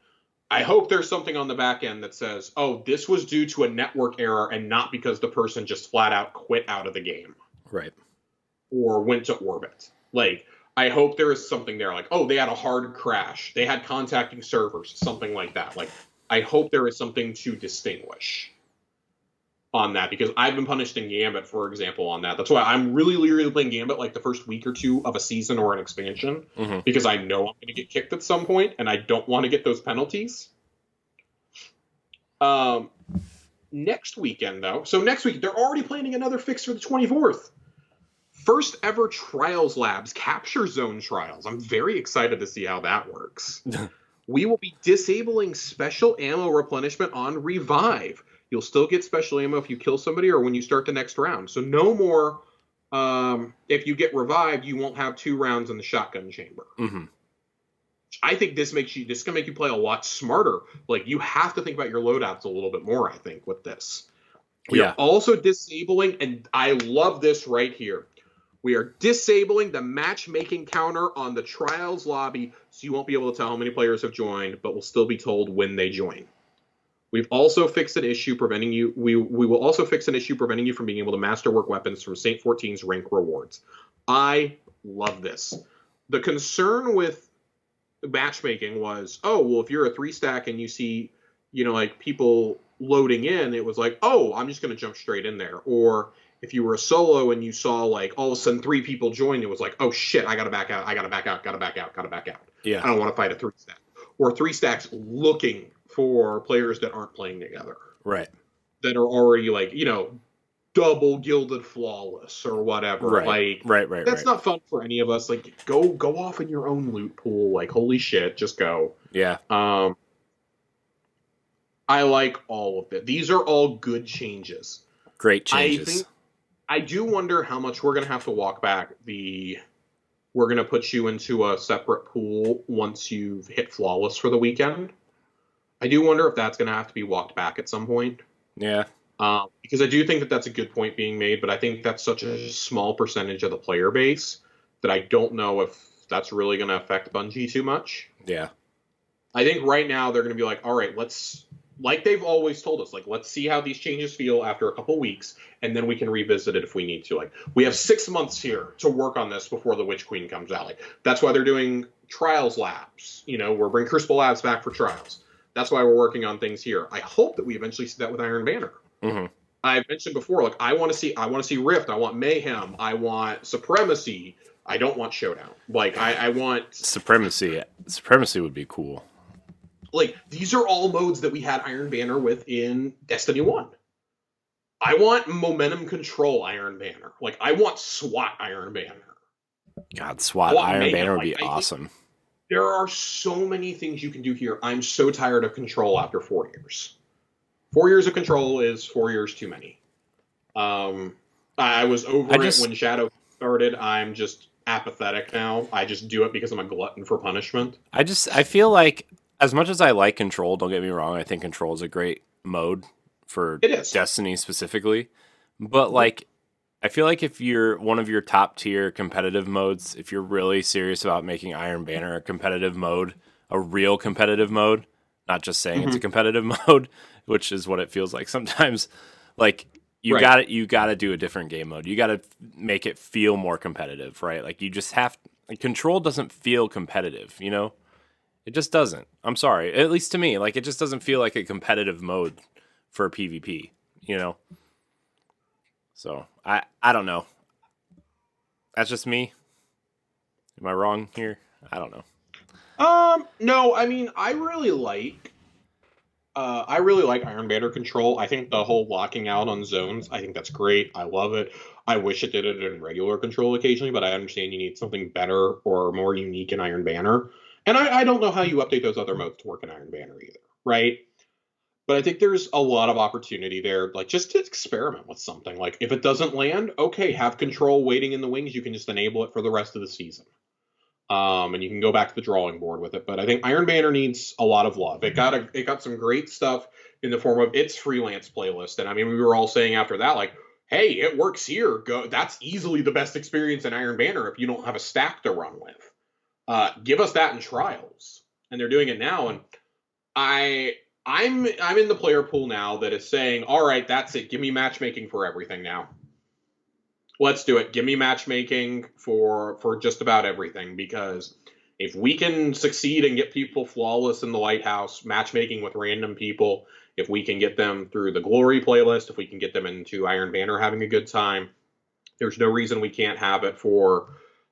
I hope there's something on the back end that says, oh, this was due to a network error and not because the person just flat out quit out of the game. Right. Or went to orbit. Like, I hope there is something there. Like, oh, they had a hard crash. They had contacting servers. Something like that. Like, I hope there is something to distinguish on that, because I've been punished in Gambit, for example, on that. That's why I'm really playing Gambit like the first week or two of a season or an expansion, mm-hmm. because I know I'm going to get kicked at some point, and I don't want to get those penalties. Next weekend, though. So next week, they're already planning another fix for the 24th. First ever Trials Labs Capture Zone Trials. I'm very excited to see how that works. We will be disabling special ammo replenishment on Revive. You'll still get special ammo if you kill somebody or when you start the next round. So no more, if you get revived, you won't have 2 rounds in the shotgun chamber. Mm-hmm. I think this can make you play a lot smarter. Like, you have to think about your loadouts a little bit more, I think, with this. We are also disabling, and I love this right here. We are disabling the matchmaking counter on the Trials lobby, so you won't be able to tell how many players have joined, but will still be told when they join. We've also fixed an issue preventing you. We will also fix an issue preventing you from being able to masterwork weapons from Saint 14's rank rewards. I love this. The concern with matchmaking was, oh, well, if you're a 3-stack and you see, like people loading in, it was like, oh, I'm just going to jump straight in there. Or if you were a solo and you saw like all of a sudden 3 people joined, it was like, oh shit, I got to back out. Yeah. I don't want to fight a 3-stack. Or 3-stacks looking for players that aren't playing together. Right. That are already like, double gilded flawless or whatever. Right. Like, right. That's not fun for any of us. Like, go off in your own loot pool. Like, holy shit, just go. Yeah. I like all of it. These are all good changes. Great changes. I do wonder how much we're going to have to walk back we're going to put you into a separate pool once you've hit flawless for the weekend. I do wonder if that's going to have to be walked back at some point. Yeah. Because I do think that that's a good point being made, but I think that's such a small percentage of the player base that I don't know if that's really going to affect Bungie too much. Yeah. I think right now they're going to be like, all right, like they've always told us, like, let's see how these changes feel after a couple weeks, and then we can revisit it if we need to. Like, we have 6 months here to work on this before the Witch Queen comes out. Like, that's why they're doing Trials Labs. We're bringing Crucible Labs back for Trials. That's why we're working on things here. I hope that we eventually see that with Iron Banner. Mm-hmm. I've mentioned before, like, I want to see Rift. I want Mayhem. I want Supremacy. I don't want Showdown. Like, I want Supremacy. Supremacy would be cool. Like, these are all modes that we had Iron Banner with in Destiny 1. I want Momentum Control Iron Banner. Like, I want SWAT Iron Banner. God, SWAT Iron Banner would be awesome. There are so many things you can do here. I'm so tired of Control after 4 years. 4 years of Control is 4 years too many. I was over it when Shadow started. I'm just apathetic now. I just do it because I'm a glutton for punishment. I feel like, as much as I like Control, don't get me wrong, I think Control is a great mode for Destiny specifically. But, like, I feel like if you're one of your top tier competitive modes, if you're really serious about making Iron Banner a competitive mode, a real competitive mode, not just saying it's a competitive mode, which is what it feels like sometimes, like, Right. you got to do a different game mode. You got to make it feel more competitive, right? Like you just have like, control doesn't feel competitive, you know? It just doesn't. I'm sorry. At least to me, like it just doesn't feel like a competitive mode for PvP, you know? So, I don't know. That's just me. Am I wrong here? I don't know. No, I mean, I really like Iron Banner control. I think the whole locking out on zones, I think that's great. I love it. I wish it did it in regular control occasionally, but I understand you need something better or more unique in Iron Banner. And I don't know how you update those other modes to work in Iron Banner either, right? But I think there's a lot of opportunity there, like just to experiment with something. Like if it doesn't land, okay, have control waiting in the wings. You can just enable it for the rest of the season. And you can go back to the drawing board with it. But I think Iron Banner needs a lot of love. It got some great stuff in the form of its freelance playlist. And I mean, we were all saying after that, like, hey, it works here. Go. That's easily the best experience in Iron Banner if you don't have a stack to run with. Give us that in trials, and they're doing it now. And I. I'm in the player pool now that is saying, all right, that's it. Give me matchmaking for everything now. Let's do it. Give me matchmaking for just about everything, because if we can succeed and get people flawless in the lighthouse, matchmaking with random people, if we can get them through the glory playlist, if we can get them into Iron Banner having a good time, there's no reason we can't have it for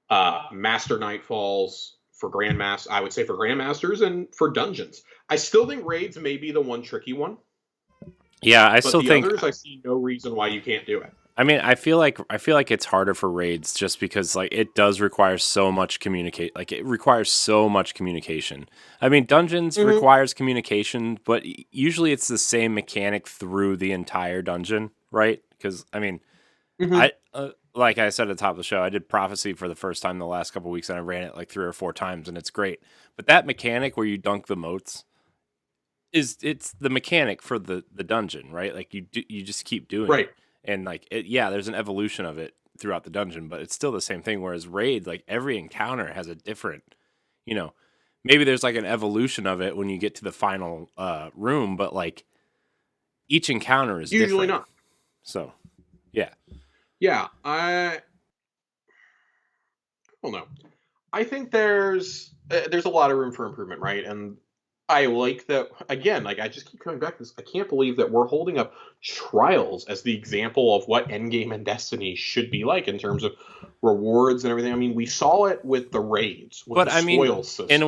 Master Nightfalls, for Grandmasters. I would say for Grandmasters and for dungeons. I still think raids may be the one tricky one, Yeah, I but still the think others I see no reason why you can't do it. I mean, I feel like it's harder for raids just because like it does require so much communicate. Like it requires so much communication. I mean, dungeons Mm-hmm. requires communication, but usually it's the same mechanic through the entire dungeon, right? Because I mean, Mm-hmm. I like I said at the top of the show, I did prophecy for the first time the last couple of weeks, and I ran it like 3 or 4 times, and it's great. But that mechanic where you dunk the moats it's the mechanic for the dungeon, right? Like you just keep doing Right. it, and like yeah, there's an evolution of it throughout the dungeon, but it's still the same thing. Whereas raid, like every encounter has a different, you know, maybe there's like an evolution of it when you get to the final room, but like each encounter is Usually different. not. So yeah, Yeah, I don't know. I think there's a lot of room for improvement, right? And I like that again. Like I just keep coming back to this. I can't believe that we're holding up trials as the example of what Endgame and Destiny should be like in terms of rewards and everything. I mean, we saw it with the raids, with but the I mean, spoils system. in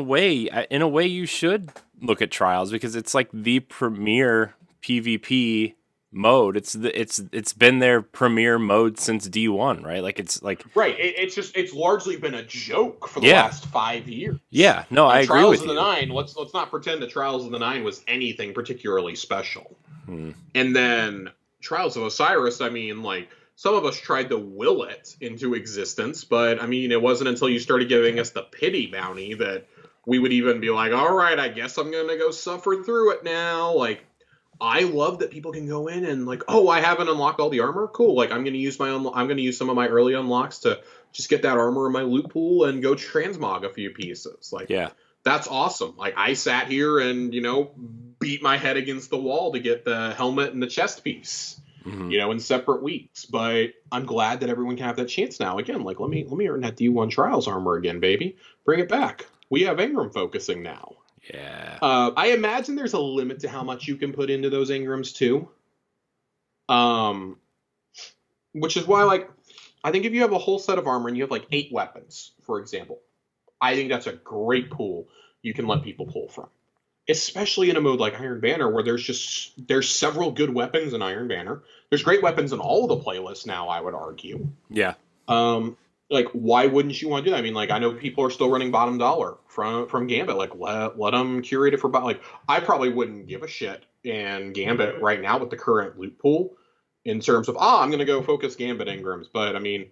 a way, you should look at trials because it's like the premier PvP mode. It's been their premier mode since D1, right? Like it's like Right. It's largely been a joke for the yeah, last 5 years. yeah. No, I And agree Trials with of the you. Nine, let's not pretend that Trials of the Nine was anything particularly special. Hmm. And then Trials of Osiris, I mean, like some of us tried to will it into existence, but I mean, it wasn't until you started giving us the pity bounty that we would even be like, all right, I guess I'm gonna go suffer through it now. Like, I love that people can go in and like, oh, I haven't unlocked all the armor. Cool. Like, I'm gonna use some of my early unlocks to just get that armor in my loot pool and go transmog a few pieces. Like, Yeah. that's awesome. Like, I sat here and beat my head against the wall to get the helmet and the chest piece. Hmm. In separate weeks. But I'm glad that everyone can have that chance now. Again, like let me earn that D1 Trials armor again, baby. Bring it back. We have Ingram focusing now. Yeah. I imagine there's a limit to how much you can put into those Ingrams too. Which is why, like, I think if you have a whole set of armor and you have like 8 weapons, for example, I think that's a great pool you can let people pull from. Especially in a mode like Iron Banner, where there's several good weapons in Iron Banner. There's great weapons in all of the playlists now, I would argue. Yeah. Like, why wouldn't you want to do that? I mean, like, I know people are still running bottom dollar from Gambit. Like, let them curate it for like. I probably wouldn't give a shit in Gambit right now with the current loot pool in terms of I'm gonna go focus Gambit Ingrams. But I mean,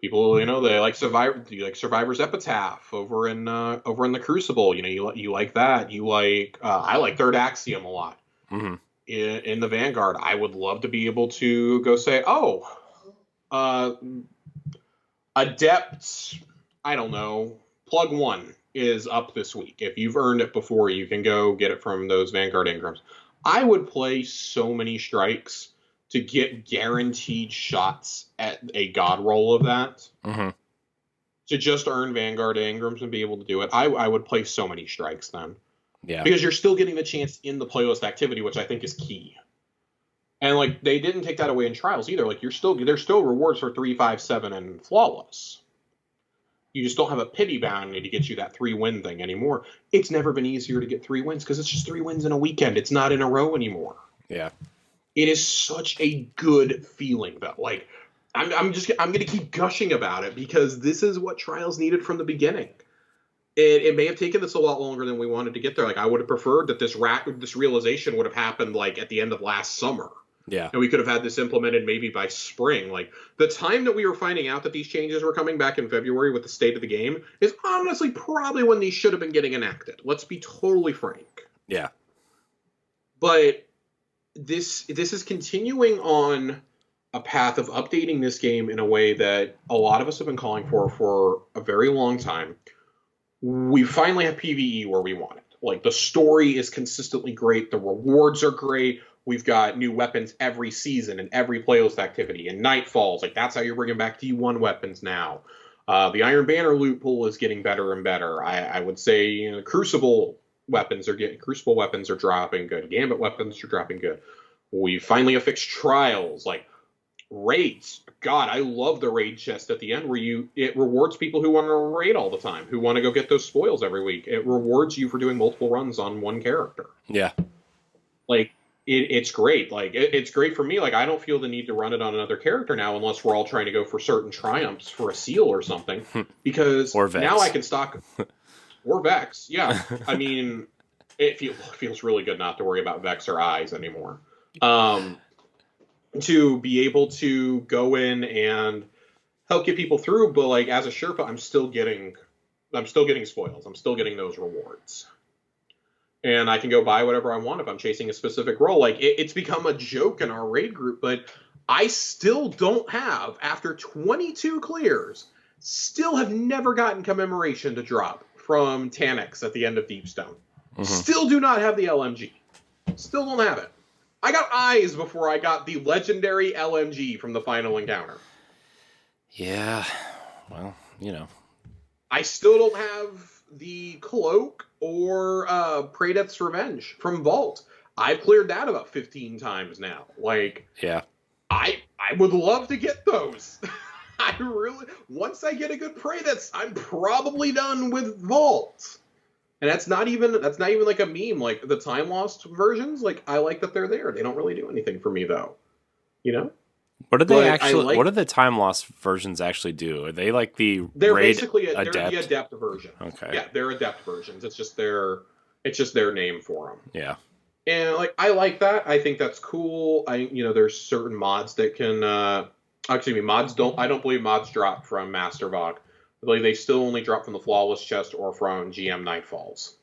people, they like Survivor's Epitaph over in the Crucible. You like that. You like I like Third Axiom a lot. Hmm. In the Vanguard, I would love to be able to go say, Adept, I don't know, Plug 1 is up this week. If you've earned it before, you can go get it from those Vanguard Ingrams. I would play so many strikes to get guaranteed shots at a god roll of that, to just earn Vanguard Engrams and be able to do it, I would play so many strikes then. Yeah. Because you're still getting the chance in the playlist activity, which I think is key. And, like, they didn't take that away in Trials either. Like, there's still rewards for 3, 5, 7, and Flawless. You just don't have a pity bounty to get you that 3-win thing anymore. It's never been easier to get 3 wins because it's just 3 wins in a weekend. It's not in a row anymore. Yeah. It is such a good feeling, though. Like, I'm going to keep gushing about it because this is what Trials needed from the beginning. It may have taken us a lot longer than we wanted to get there. Like, I would have preferred that this realization would have happened, like, at the end of last summer. Yeah. And we could have had this implemented maybe by spring. Like, the time that we were finding out that these changes were coming back in February with the state of the game is honestly probably when these should have been getting enacted. Let's be totally frank. Yeah. But this is continuing on a path of updating this game in a way that a lot of us have been calling for a very long time. We finally have PvE where we want it. Like, the story is consistently great. The rewards are great. We've got new weapons every season and every playlist activity. And Nightfalls, like, that's how you're bringing back D1 weapons now. The Iron Banner loot pool is getting better and better. I would say, you know, Crucible weapons are dropping good. Gambit weapons are dropping good. We finally have fixed Trials, like raids. God, I love the raid chest at the end where it rewards people who want to raid all the time, who want to go get those spoils every week. It rewards you for doing multiple runs on one character. Yeah. Like, it's great. Like, it's great for me. Like, I don't feel the need to run it on another character now unless we're all trying to go for certain triumphs for a seal or something. Because now I can stock... Or Vex, yeah. I mean, it feels really good not to worry about Vex or Eyes anymore. To be able to go in and help get people through, but, like, as a Sherpa, I'm still getting spoils. I'm still getting those rewards. And I can go buy whatever I want if I'm chasing a specific role. Like, it's become a joke in our raid group, but I still don't have, after 22 clears, still have never gotten commemoration to drop from Tanix at the end of Deepstone. Still do not have the LMG. Still don't have it. I got Eyes before I got the legendary LMG from the final encounter. Yeah. Well, you know. I still don't have the Cloak or Praedyth's Revenge from Vault. I've cleared that about 15 times now. Like, yeah. I would love to get those. Once I get a good Praedyth's, I'm probably done with Vault. And that's not even like a meme. Like, the time lost versions, like, I like that they're there. They don't really do anything for me, though. You know? What do what do the time lost versions actually do? Are they like they're raid basically they're adept? the adept version. Okay. Yeah, they're adept versions. It's just their name for them. Yeah. And, like, I like that. I think that's cool. There's certain mods that can I don't believe mods drop from Master Vogue. I believe they still only drop from the Flawless chest or from GM Nightfalls.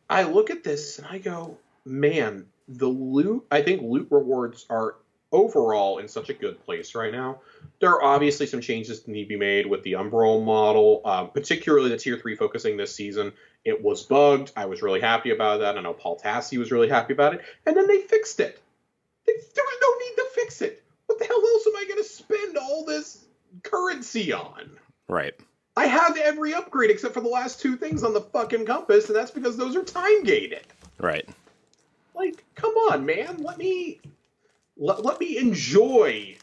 I look at this and I go, man, I think loot rewards are overall in such a good place right now. There are obviously some changes that need to be made with the Umbral model, particularly the Tier 3 focusing this season. It was bugged. I was really happy about that. I know Paul Tassi was really happy about it. And then they fixed it. There was no need to fix it. What the hell else am I going to spend all this currency on? Right. I have every upgrade except for the last 2 things on the fucking compass, and that's because those are time gated. Right. Like, come on, man. Let me enjoy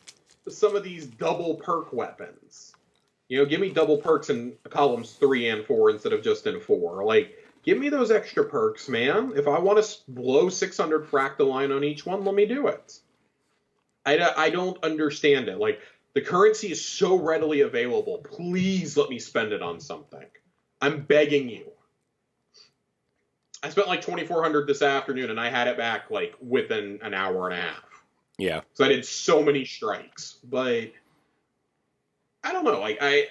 some of these double perk weapons. Give me double perks in columns 3 and 4 instead of just in 4. Like, give me those extra perks, man. If I want to blow 600 fractaline on each one, let me do it. I don't understand it. Like, the currency is so readily available. Please let me spend it on something. I'm begging you. I spent like 2,400 this afternoon, and I had it back like within an hour and a half. Yeah. So I did so many strikes, but I don't know. Like, I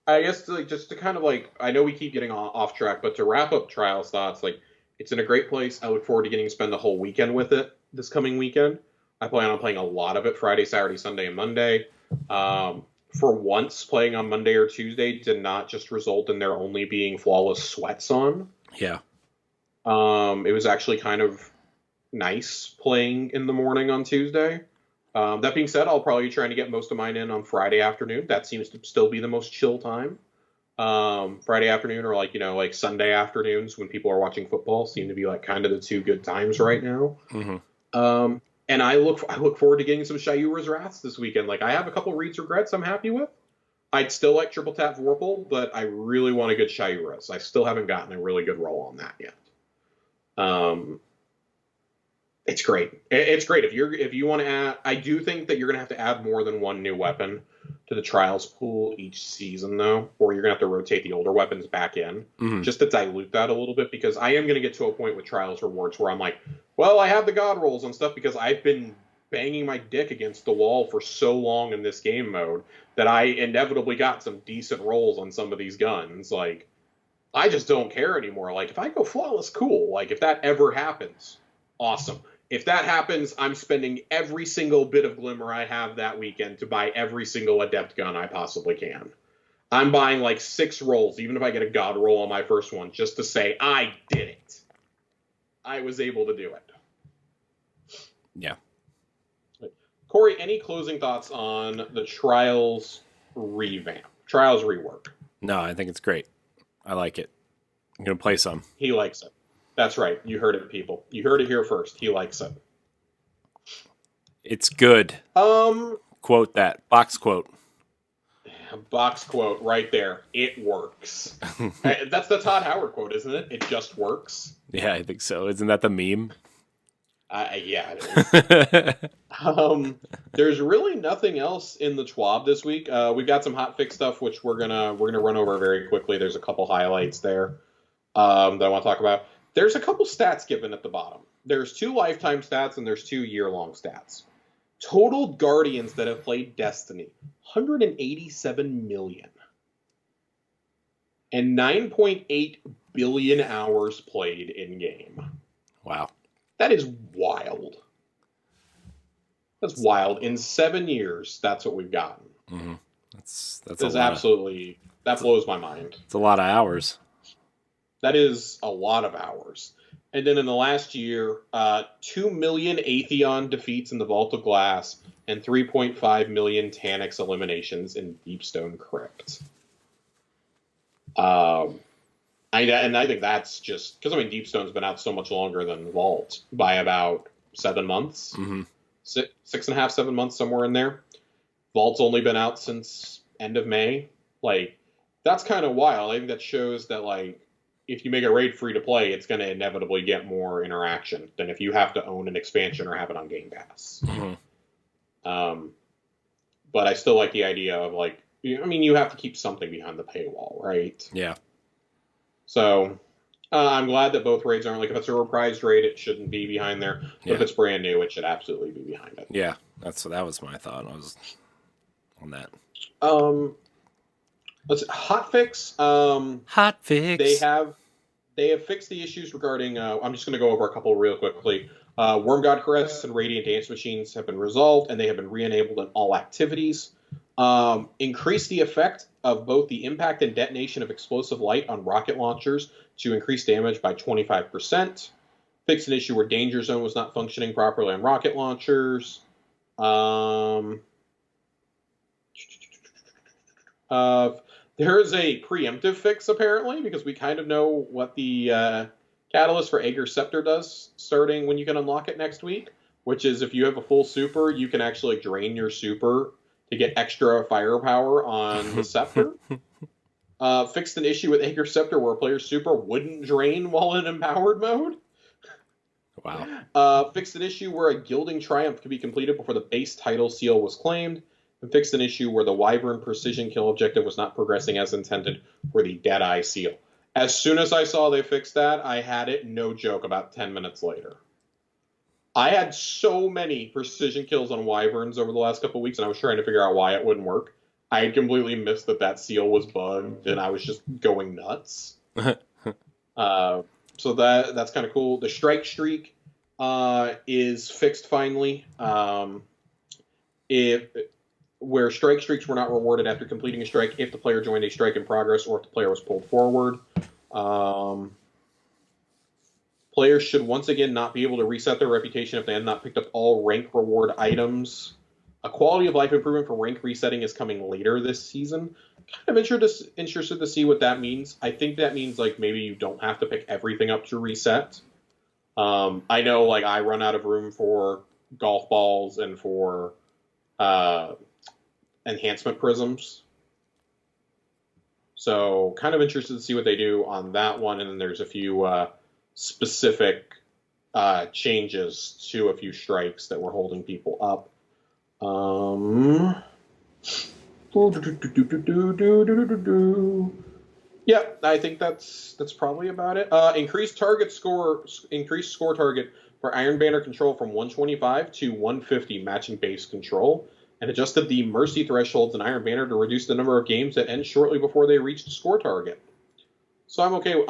guess just to kind of like, I know we keep getting off track, but to wrap up Trials thoughts, like, it's in a great place. I look forward to getting to spend the whole weekend with it this coming weekend. I plan on playing a lot of it Friday, Saturday, Sunday, and Monday. For once, playing on Monday or Tuesday did not just result in there only being flawless sweats on. Yeah. It was actually kind of nice playing in the morning on Tuesday. That being said, I'll probably be trying to get most of mine in on Friday afternoon. That seems to still be the most chill time. Friday afternoon or like Sunday afternoons when people are watching football seem to be like kind of the two good times right now. Mm-hmm. And I look forward to getting some Shayura's Wraths this weekend. Like I have a couple Reed's Regrets I'm happy with. I'd still like Triple Tap Vorpal, but I really want a good Shayura's. I still haven't gotten a really good roll on that yet. It's great. It's great if you want to add. I do think that you're gonna have to add more than one new weapon to the Trials pool each season, though, or you're gonna have to rotate the older weapons back in just to dilute that a little bit. Because I am gonna get to a point with Trials rewards where I'm like, well, I have the God rolls and stuff because I've been banging my dick against the wall for so long in this game mode that I inevitably got some decent rolls on some of these guns. Like, I just don't care anymore. Like, if I go flawless, cool. Like, if that ever happens, awesome. If that happens, I'm spending every single bit of Glimmer I have that weekend to buy every single Adept gun I possibly can. I'm buying like 6 rolls, even if I get a God roll on my first one, just to say, I did it. I was able to do it. Yeah. Corey, any closing thoughts on the Trials revamp? Trials rework? No, I think it's great. I like it. I'm going to play some. He likes it. That's right. You heard it, people. You heard it here first. He likes it. It's good. Quote that. Box quote. Box quote right there. It works. That's the Todd Howard quote, isn't it? It just works. Yeah, I think so. Isn't that the meme? Yeah, it is. There's really nothing else in the TWAB this week. We've got some hotfix stuff, which we're gonna run over very quickly. There's a couple highlights there that I want to talk about. There's a couple stats given at the bottom. There's 2 lifetime stats and there's 2 year-long stats. Total Guardians that have played Destiny, 187 million. And 9.8 billion hours played in-game. Wow. That is wild. That's wild. In 7 years, that's what we've gotten. Mm-hmm. That's absolutely... That blows my mind. It's a lot of hours. That is a lot of hours. And then in the last year, 2 million Atheon defeats in the Vault of Glass and 3.5 million Taniks eliminations in Deepstone Crypt. I think that's just... Because, Deepstone's been out so much longer than Vault by about 7 months. Mm-hmm. 6.5, 7 months, somewhere in there. Vault's only been out since end of May. Like, that's kind of wild. I think that shows that, like, if you make a raid free to play, it's going to inevitably get more interaction than if you have to own an expansion or have it on Game Pass. Mm-hmm. But I still like the idea of, like, you have to keep something behind the paywall, right? Yeah. So I'm glad that both raids aren't, like, if it's a reprised raid, it shouldn't be behind there. But if it's brand new, it should absolutely be behind it. Yeah, that was my thought. I was on that. Let's see, hotfix. Hotfix. They have fixed the issues regarding. I'm just going to go over a couple real quickly. Worm God Caress and Radiant Dance Machines have been resolved, and they have been re-enabled in all activities. Increase the effect of both the impact and detonation of explosive light on rocket launchers to increase damage by 25%. Fixed an issue where Danger Zone was not functioning properly on rocket launchers. There is a preemptive fix, apparently, because we kind of know what the catalyst for Ager Scepter does starting when you can unlock it next week, which is if you have a full super, you can actually drain your super to get extra firepower on the Scepter. Fixed an issue with Ager Scepter where a player's super wouldn't drain while in empowered mode. Wow. Fixed an issue where a Gilding Triumph could be completed before the base title seal was claimed. And fixed an issue where the Wyvern Precision Kill objective was not progressing as intended for the Deadeye seal. As soon as I saw they fixed that, I had it, no joke, about 10 minutes later. I had so many precision kills on Wyverns over the last couple of weeks, and I was trying to figure out why it wouldn't work. I had completely missed that seal was bugged, and I was just going nuts. So that's kind of cool. The Strike Streak is fixed finally. Where strike streaks were not rewarded after completing a strike if the player joined a strike in progress or if the player was pulled forward. Players should once again not be able to reset their reputation if they have not picked up all rank reward items. A quality of life improvement for rank resetting is coming later this season. Kind of interested to see what that means. I think that means like maybe you don't have to pick everything up to reset. I know like I run out of room for golf balls and for enhancement prisms. So kind of interested to see what they do on that one. And then there's a few specific changes to a few strikes that were holding people up. Yeah, I think that's probably about it. Increased score target for Iron Banner control from 125 to 150, matching base control, and adjusted the mercy thresholds in Iron Banner to reduce the number of games that end shortly before they reach the score target. So I'm okay with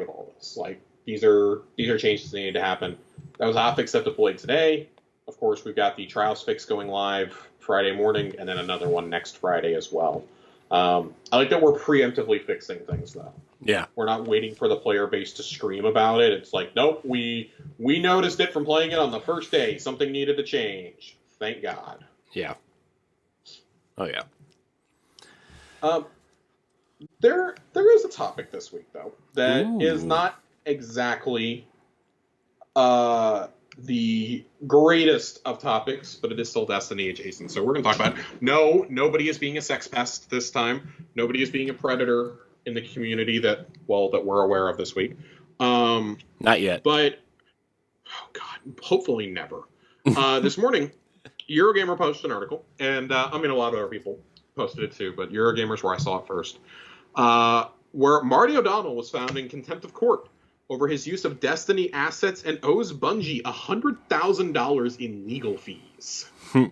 all this. Like these are changes that need to happen. That was a hotfix that deployed today. Of course, we've got the Trials fix going live Friday morning, and then another one next Friday as well. I like that we're preemptively fixing things, though. Yeah. We're not waiting for the player base to scream about it. It's like, nope, we noticed it from playing it on the first day. Something needed to change. Thank God. Yeah. Oh, yeah. There is a topic this week, though, that is not exactly the greatest of topics, but it is still Destiny adjacent. So we're going to talk about it. No, nobody is being a sex pest this time. Nobody is being a predator in the community that we're aware of this week. Not yet. But, oh God, hopefully never. This morning, Eurogamer posted an article, and I mean, a lot of other people posted it too, but Eurogamer's where I saw it first, where Marty O'Donnell was found in contempt of court over his use of Destiny assets and owes Bungie $100,000 in legal fees. In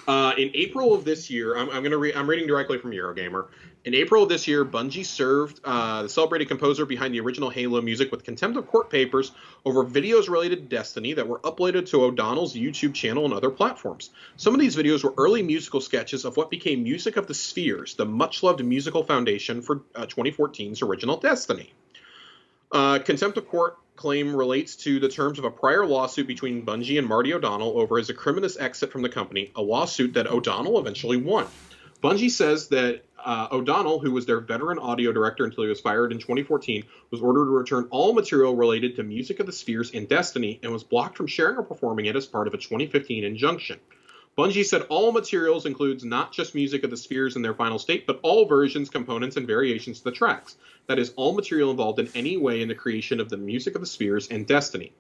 April of this year, I'm reading directly from Eurogamer. In April of this year, Bungie served the celebrated composer behind the original Halo music with contempt of court papers over videos related to Destiny that were uploaded to O'Donnell's YouTube channel and other platforms. Some of these videos were early musical sketches of what became Music of the Spheres, the much-loved musical foundation for 2014's original Destiny. Contempt of court claim relates to the terms of a prior lawsuit between Bungie and Marty O'Donnell over his acrimonious exit from the company, a lawsuit that O'Donnell eventually won. Bungie says that O'Donnell, who was their veteran audio director until he was fired in 2014, was ordered to return all material related to Music of the Spheres and Destiny and was blocked from sharing or performing it as part of a 2015 injunction. Bungie said all materials includes not just Music of the Spheres in their final state, but all versions, components, and variations of the tracks. That is, all material involved in any way in the creation of the Music of the Spheres and Destiny.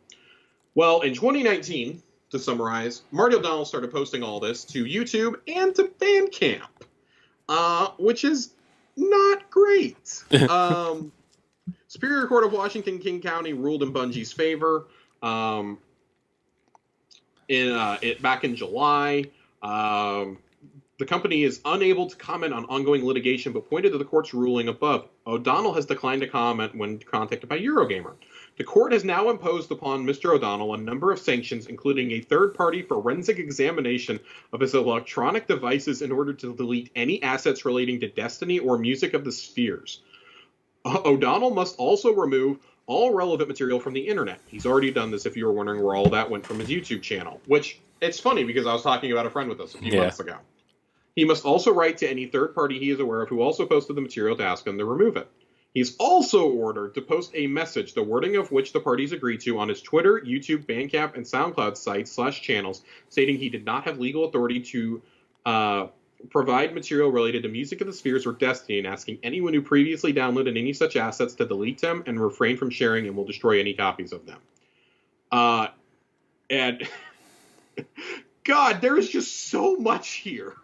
Well, in 2019, to summarize, Marty O'Donnell started posting all this to YouTube and to Bandcamp, which is not great. Superior Court of Washington, King County ruled in Bungie's favor. Back in July, the company is unable to comment on ongoing litigation, but pointed to the court's ruling above. O'Donnell has declined to comment when contacted by Eurogamer. The court has now imposed upon Mr. O'Donnell a number of sanctions, including a third-party forensic examination of his electronic devices in order to delete any assets relating to Destiny or Music of the Spheres. O'Donnell must also remove all relevant material from the internet. He's already done this, if you were wondering where all that went from his YouTube channel, which it's funny because I was talking about a friend with us a few months ago. He must also write to any third party he is aware of who also posted the material to ask him to remove it. He's also ordered to post a message, the wording of which the parties agreed to, on his Twitter, YouTube, Bandcamp, and SoundCloud sites / channels, stating he did not have legal authority to provide material related to Music of the Spheres or Destiny, and asking anyone who previously downloaded any such assets to delete them and refrain from sharing and will destroy any copies of them. And God, there is just so much here.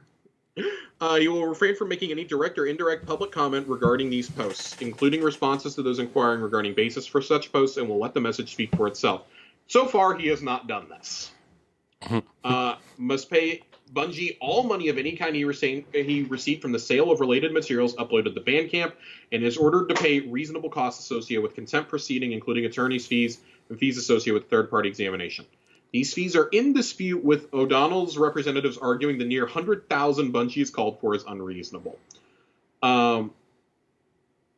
He will refrain from making any direct or indirect public comment regarding these posts, including responses to those inquiring regarding basis for such posts, and will let the message speak for itself. So far, he has not done this. Must pay Bungie all money of any kind he received from the sale of related materials uploaded to Bandcamp, and is ordered to pay reasonable costs associated with contempt proceeding, including attorney's fees and fees associated with third-party examination. These fees are in dispute, with O'Donnell's representatives arguing the near 100,000 Bungie has called for is unreasonable. And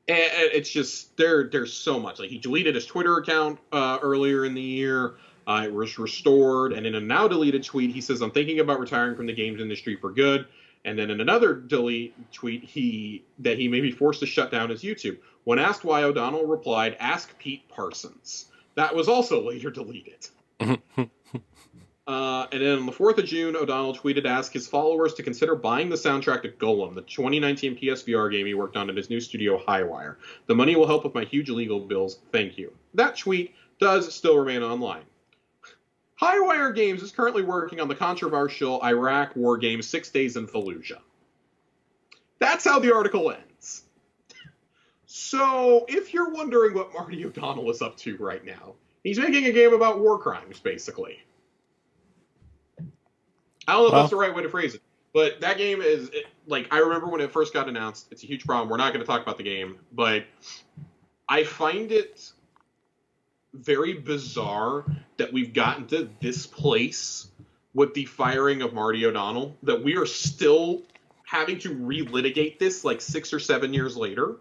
And it's just there's so much. Like, he deleted his Twitter account earlier in the year. It was restored, and in a now deleted tweet, he says, "I'm thinking about retiring from the games industry for good." And then in another delete tweet, that he may be forced to shut down his YouTube. When asked why, O'Donnell replied, "Ask Pete Parsons." That was also later deleted. And then on the 4th of June, O'Donnell tweeted to ask his followers to consider buying the soundtrack to Golem, the 2019 PSVR game he worked on at his new studio, Highwire. The money will help with my huge legal bills. Thank you. That tweet does still remain online. Highwire Games is currently working on the controversial Iraq war game 6 Days in Fallujah. That's how the article ends. So, if you're wondering what Marty O'Donnell is up to right now, he's making a game about war crimes, basically. I don't know if that's the right way to phrase it, but that game is, I remember when it first got announced. It's a huge problem. We're not going to talk about the game, but I find it very bizarre that we've gotten to this place with the firing of Marty O'Donnell, that we are still having to relitigate this 6 or 7 years later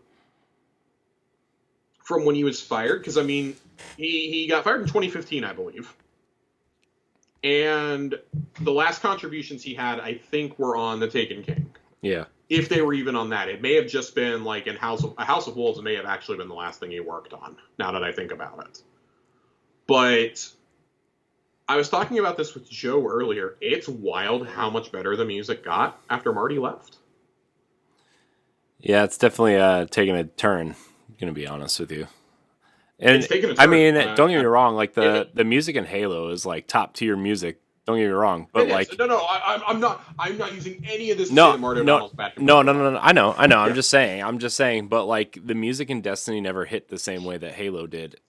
from when he was fired. Because, I mean, he got fired in 2015, I believe. And the last contributions he had, I think, were on The Taken King. Yeah. If they were even on that. It may have just been, in House of Wolves, it may have actually been the last thing he worked on, now that I think about it. But I was talking about this with Joe earlier. It's wild how much better the music got after Marty left. Yeah, it's definitely taking a turn, I'm going to be honest with you. And it's taken a turn. I mean, don't get me wrong. The music in Halo is top tier music. Don't get me wrong, but I'm not using any of this to say that Marty O'Donnell's bad. No. I know. Yeah. I'm just saying. But the music in Destiny never hit the same way that Halo did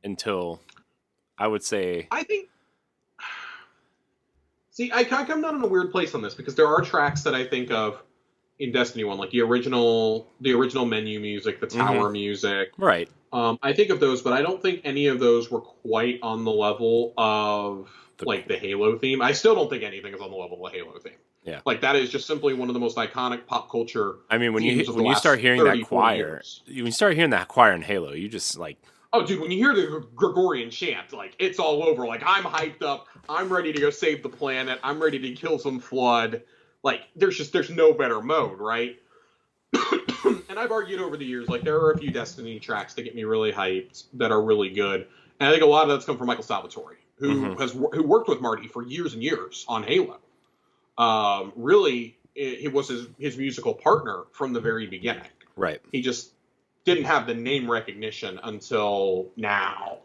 until, I would say. See, I come down in a weird place on this, because there are tracks that I think of in Destiny 1, the original menu music, the tower music. Right. I think of those, but I don't think any of those were quite on the level of the Halo theme. I still don't think anything is on the level of the Halo theme. Yeah. That is just simply one of the most iconic pop culture. I mean, when you start hearing that choir, when you start hearing that choir in Halo, you just oh, dude, when you hear the Gregorian chant, it's all over. I'm hyped up. I'm ready to go save the planet. I'm ready to kill some flood. There's no better mode, right? And I've argued over the years, there are a few Destiny tracks that get me really hyped, that are really good. And I think a lot of that's come from Michael Salvatore, who worked with Marty for years and years on Halo. Really, it was his musical partner from the very beginning. Right. He just didn't have the name recognition until now.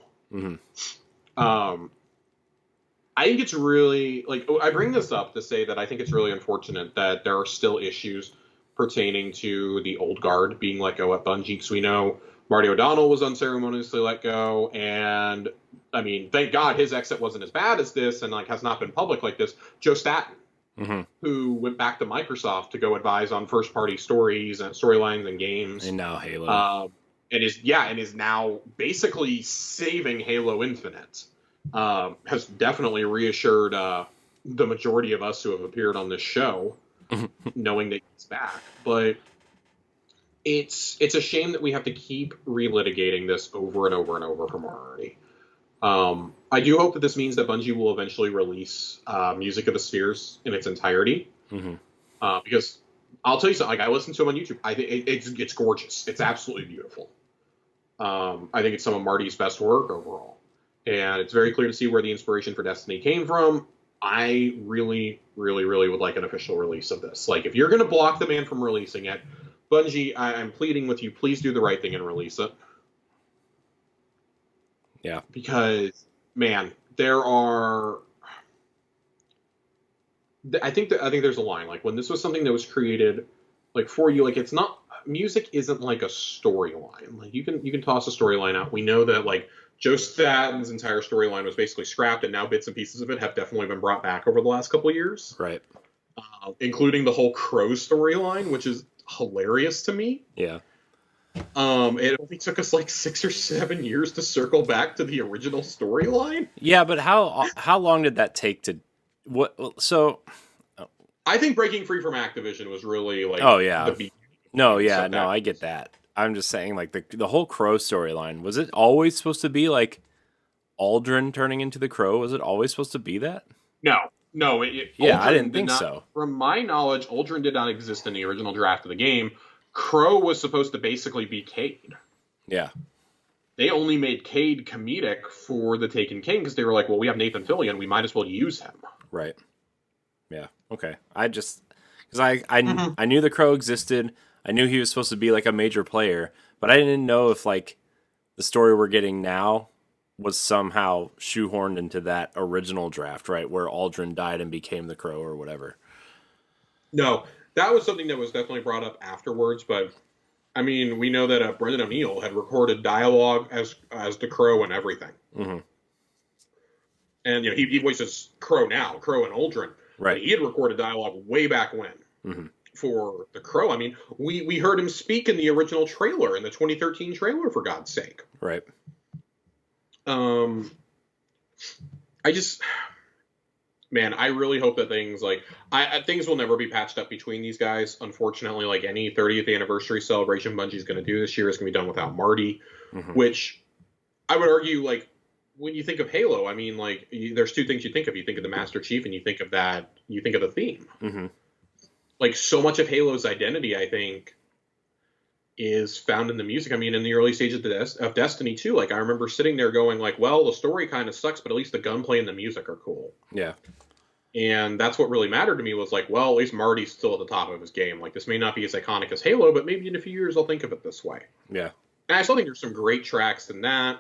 I think it's really, I bring this up to say that I think it's really unfortunate that there are still issues pertaining to the old guard being let go at Bungie, because we know Marty O'Donnell was unceremoniously let go, and, I mean, thank God his exit wasn't as bad as this, and, has not been public like this. Joe Staten, who went back to Microsoft to go advise on first-party stories and storylines and games. And now Halo. And is now basically saving Halo Infinite. Has definitely reassured the majority of us who have appeared on this show, knowing that he's back. But it's a shame that we have to keep relitigating this over and over and over for Marty. I do hope that this means that Bungie will eventually release Music of the Spheres in its entirety. Because I'll tell you something, I listened to him on YouTube. I think it's gorgeous. It's absolutely beautiful. I think it's some of Marty's best work overall. And it's very clear to see where the inspiration for Destiny came from. I really, really, really would like an official release of this. If you're going to block the man from releasing it, Bungie, I'm pleading with you, please do the right thing and release it. Yeah. Because, man, there are... I think there's a line. When this was something that was created, for you, it's not... Music isn't like a storyline. You can toss a storyline out. We know that, Joe Staten's entire storyline was basically scrapped, and now bits and pieces of it have definitely been brought back over the last couple of years. Right. Including the whole Crow storyline, which is hilarious to me. Yeah. It only took us 6 or 7 years to circle back to the original storyline. Yeah, but how long did that take to... What? So... I think breaking free from Activision was really, oh, yeah. the beginning. No, yeah, no, I get that. I'm just saying, like, the whole Crow storyline, was it always supposed to be, like, Aldrin turning into the Crow? Was it always supposed to be that? No. Yeah, I Aldrin didn't did think not, so. from my knowledge, Aldrin did not exist in the original draft of the game. Crow was supposed to basically be Cade. Yeah. They only made Cade comedic for the Taken King because they were like, well, we have Nathan Fillion, we might as well use him. Right. Yeah. Okay. Because I knew the Crow existed. I knew he was supposed to be like a major player, but I didn't know if like the story we're getting now was somehow shoehorned into that original draft, right, where Aldrin died and became the Crow or whatever. No, that was something that was definitely brought up afterwards, but I mean, we know that Brendan O'Neill had recorded dialogue as the Crow and everything. Mm-hmm. And he voices Crow now, Crow and Aldrin. Right. But he had recorded dialogue way back when for the Crow. I mean, we heard him speak in the original trailer, in the 2013 trailer, for God's sake. Right. I really hope that things things will never be patched up between these guys. Unfortunately, like any 30th anniversary celebration Bungie's going to do this year is going to be done without Marty, which I would argue, like, when you think of Halo, I mean, like, there's two things you think of. You think of the Master Chief, and you think of the theme. Mm-hmm. Like, so much of Halo's identity, I think, is found in the music. I mean, in the early stages of Destiny 2, like, I remember sitting there going, like, well, the story kind of sucks, but at least the gunplay and the music are cool. Yeah. And that's what really mattered to me, was like, well, at least Marty's still at the top of his game. Like, this may not be as iconic as Halo, but maybe in a few years I'll think of it this way. Yeah. And I still think there's some great tracks in that.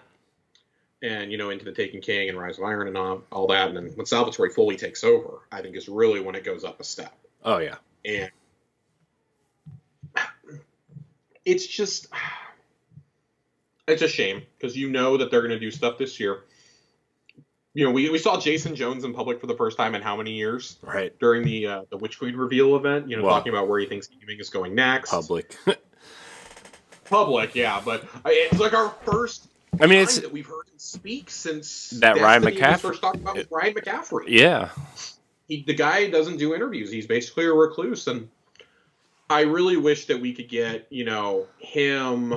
And, Into the Taken King and Rise of Iron and all that. And then when Salvatore fully takes over, I think is really when it goes up a step. Oh, yeah. And it's just, it's a shame, because that they're going to do stuff this year. We saw Jason Jones in public for the first time in how many years? Right. During the Witch Queen reveal event, talking about where he thinks gaming is going next. Public, yeah, but it's like our first time that we've heard him speak since that Ryan McCaffrey first talked about with Ryan McCaffrey. Yeah. The guy doesn't do interviews. He's basically a recluse, and I really wish that we could get, him,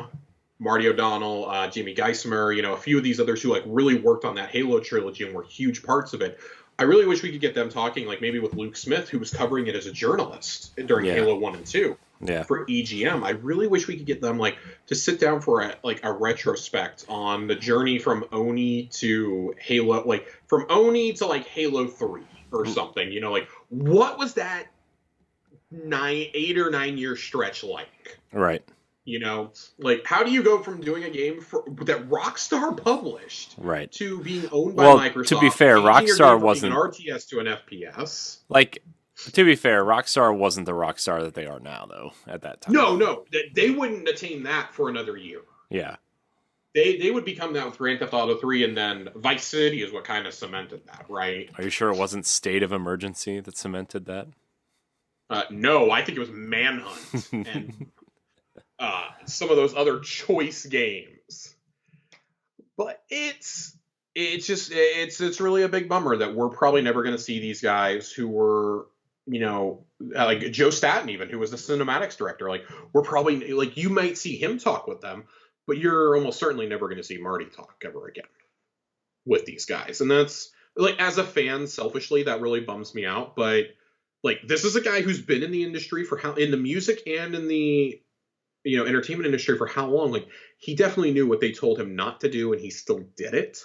Marty O'Donnell, Jamie Geismer, a few of these others who like really worked on that Halo trilogy and were huge parts of it. I really wish we could get them talking, like maybe with Luke Smith, who was covering it as a journalist during Halo 1 and 2 for EGM. I really wish we could get them to sit down for a retrospect on the journey from Oni to Halo, from Oni to Halo 3 or something. What was that 8 or 9 year stretch like? Right. How do you go from doing a game that Rockstar published to being owned by Microsoft? To be fair, Rockstar wasn't an RTS to an FPS. To be fair, Rockstar wasn't the Rockstar that they are now, though. At that time, no, they wouldn't attain that for another year. Yeah, they would become that with Grand Theft Auto 3, and then Vice City is what kind of cemented that, right? Are you sure it wasn't State of Emergency that cemented that? No, I think it was Manhunt and some of those other choice games. But it's really a big bummer that we're probably never going to see these guys who were, like Joe Staten, even, who was the cinematics director. We're probably, you might see him talk with them, but you're almost certainly never going to see Marty talk ever again with these guys. And that's, as a fan, selfishly, that really bums me out. But, this is a guy who's been in the industry in the music and in the entertainment industry for how long? He definitely knew what they told him not to do, and he still did it.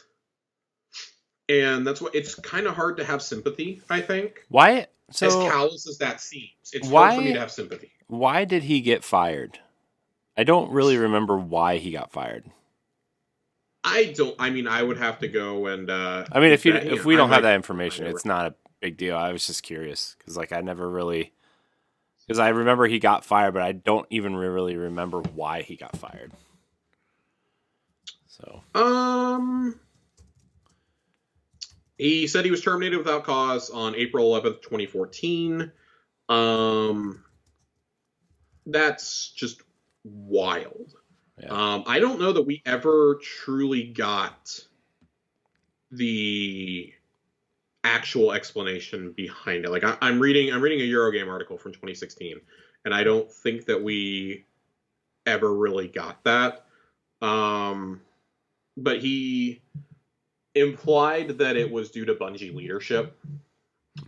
And that's what, it's kind of hard to have sympathy, I think. Why? As callous as that seems, it's hard for me to have sympathy. Why did he get fired? I don't really remember why he got fired. I would have to go and. If we don't have that information, it's not a big deal. I was just curious because, I never really. Because I remember he got fired, but I don't even really remember why he got fired. So. He said he was terminated without cause on April 11th, 2014. That's just wild. Yeah. I don't know that we ever truly got the actual explanation behind it. I'm reading a Eurogame article from 2016, and I don't think that we ever really got that. But he implied that it was due to Bungie leadership.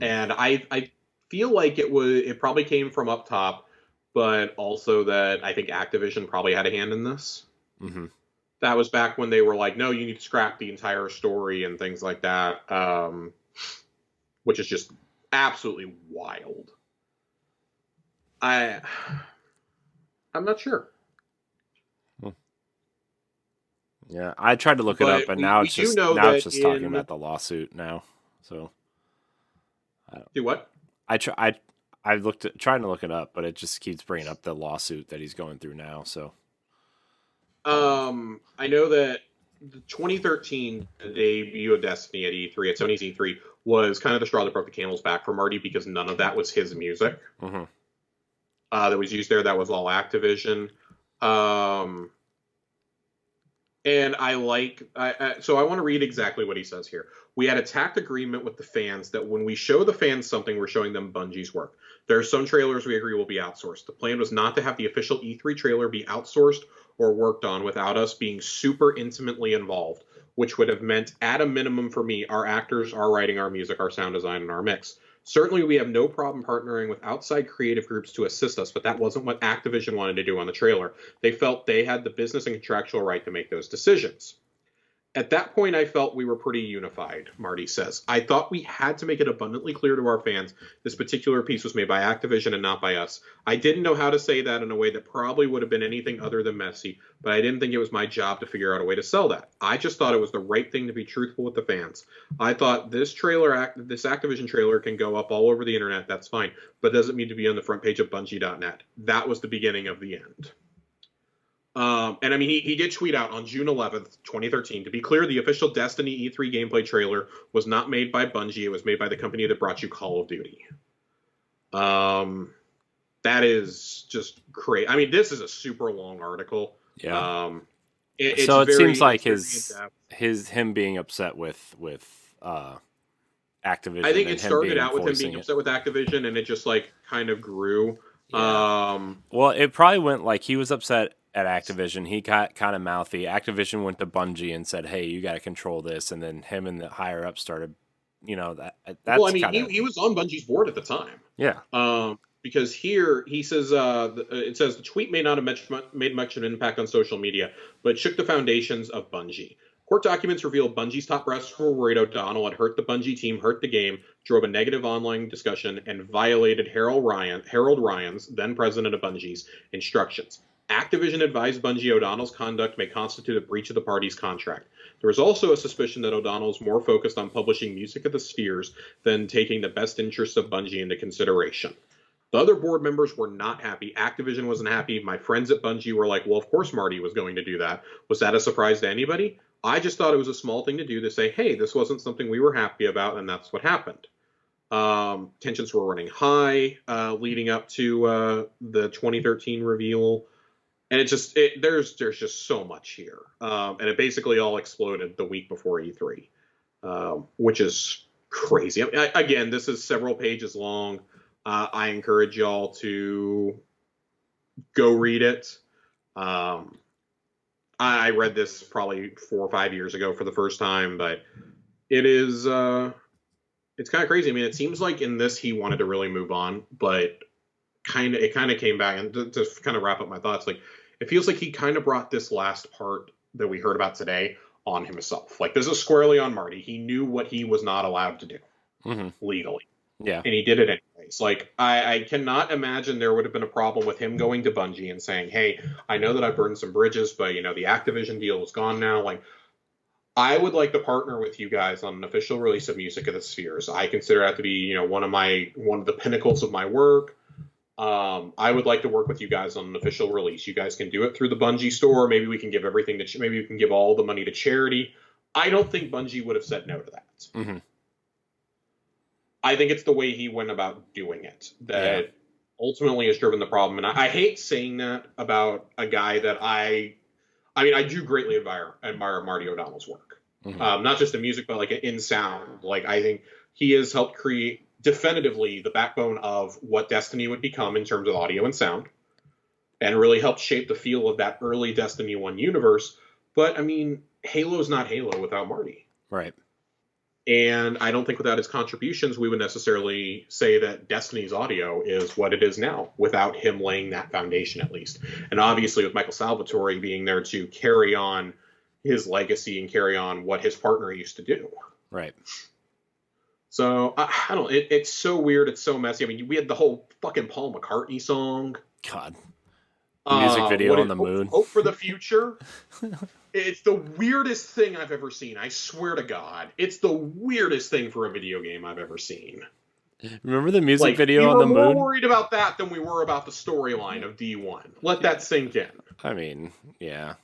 And I feel like it probably came from up top, but also that I think Activision probably had a hand in this. Mm-hmm. That was back when they were like, no, you need to scrap the entire story and things like that, which is just absolutely wild. I'm not sure. Yeah, I tried to look it up, and now it's just talking about the lawsuit now. So, do what? I trying to look it up, but it just keeps bringing up the lawsuit that he's going through now. So, I know that the 2013 debut of Destiny at E3 at Sony's E3 was kind of the straw that broke the camel's back for Marty because none of that was his music that was used there. That was all Activision. And so I want to read exactly what he says here. We had a tact agreement with the fans that when we show the fans something, we're showing them Bungie's work. There are some trailers we agree will be outsourced. The plan was not to have the official E3 trailer be outsourced or worked on without us being super intimately involved, which would have meant, at a minimum for me, our actors, our writing, our music, our sound design, and our mix. Certainly, we have no problem partnering with outside creative groups to assist us, but that wasn't what Activision wanted to do on the trailer. They felt they had the business and contractual right to make those decisions. At that point, I felt we were pretty unified, Marty says. I thought we had to make it abundantly clear to our fans this particular piece was made by Activision and not by us. I didn't know how to say that in a way that probably would have been anything other than messy, but I didn't think it was my job to figure out a way to sell that. I just thought it was the right thing to be truthful with the fans. I thought this Activision trailer can go up all over the internet, that's fine, but doesn't need to be on the front page of Bungie.net. That was the beginning of the end. And I mean, he did tweet out on June 11th, 2013, to be clear, the official Destiny E3 gameplay trailer was not made by Bungie. It was made by the company that brought you Call of Duty. That is just crazy. I mean, this is a super long article. Yeah. It seems like him being upset with Activision. I think it started out with him being upset with Activision, and it just like kind of grew. Yeah. Well, it probably went like he was upset at Activision. He got kind of mouthy. Activision went to Bungie and said, "Hey, you got to control this." And then him and the higher up started, that's well, I mean, he was on Bungie's board at the time. Yeah. Because here he says it says the tweet may not have made much of an impact on social media, but shook the foundations of Bungie. Court documents reveal Bungie's top brass were worried O'Donnell had hurt the Bungie team, hurt the game, drove a negative online discussion, and violated Harold Ryan's, then president of Bungie's, instructions. Activision advised Bungie O'Donnell's conduct may constitute a breach of the party's contract. There was also a suspicion that O'Donnell was more focused on publishing Music of the Spheres than taking the best interests of Bungie into consideration. The other board members were not happy. Activision wasn't happy. My friends at Bungie were like, well, of course Marty was going to do that. Was that a surprise to anybody? I just thought it was a small thing to do to say, hey, this wasn't something we were happy about, and that's what happened. Tensions were running high leading up to the 2013 reveal. And there's just so much here. And it basically all exploded the week before E3, which is crazy. Again, this is several pages long. I encourage y'all to go read it. I read this probably 4 or 5 years ago for the first time, but it's kind of crazy. I mean, it seems like in this he wanted to really move on, but it kind of came back. And to kind of wrap up my thoughts, like it feels like he kind of brought this last part that we heard about today on himself. Like this is squarely on Marty. He knew what he was not allowed to do legally. Yeah. And he did it anyways. Like, I cannot imagine there would have been a problem with him going to Bungie and saying, hey, I know that I burned some bridges, but, the Activision deal is gone now. Like, I would like to partner with you guys on an official release of Music of the Spheres. I consider that to be, one of the pinnacles of my work. I would like to work with you guys on an official release. You guys can do it through the Bungie store. Maybe we can give maybe we can give all the money to charity. I don't think Bungie would have said no to that. Mm-hmm. I think it's the way he went about doing it that ultimately has driven the problem. And I hate saying that about a guy that I do greatly admire Marty O'Donnell's work. Mm-hmm. Not just in music, but like in sound. Like I think he has helped create definitively the backbone of what Destiny would become in terms of audio and sound. and really helped shape the feel of that early Destiny 1 universe. But, I mean, Halo's not Halo without Marty. Right. And I don't think without his contributions, we would necessarily say that Destiny's audio is what it is now, without him laying that foundation, at least. And obviously, with Michael Salvatore being there to carry on his legacy and carry on what his partner used to do. Right. So, I don't know. It's so weird. It's so messy. I mean, we had the whole fucking Paul McCartney song. God. The music video on the moon. Hope for the Future. It's the weirdest thing I've ever seen. I swear to God. It's the weirdest thing for a video game I've ever seen. Remember the music video on the moon? We were more worried about that than we were about the storyline of D1. Let that sink in. I mean, yeah.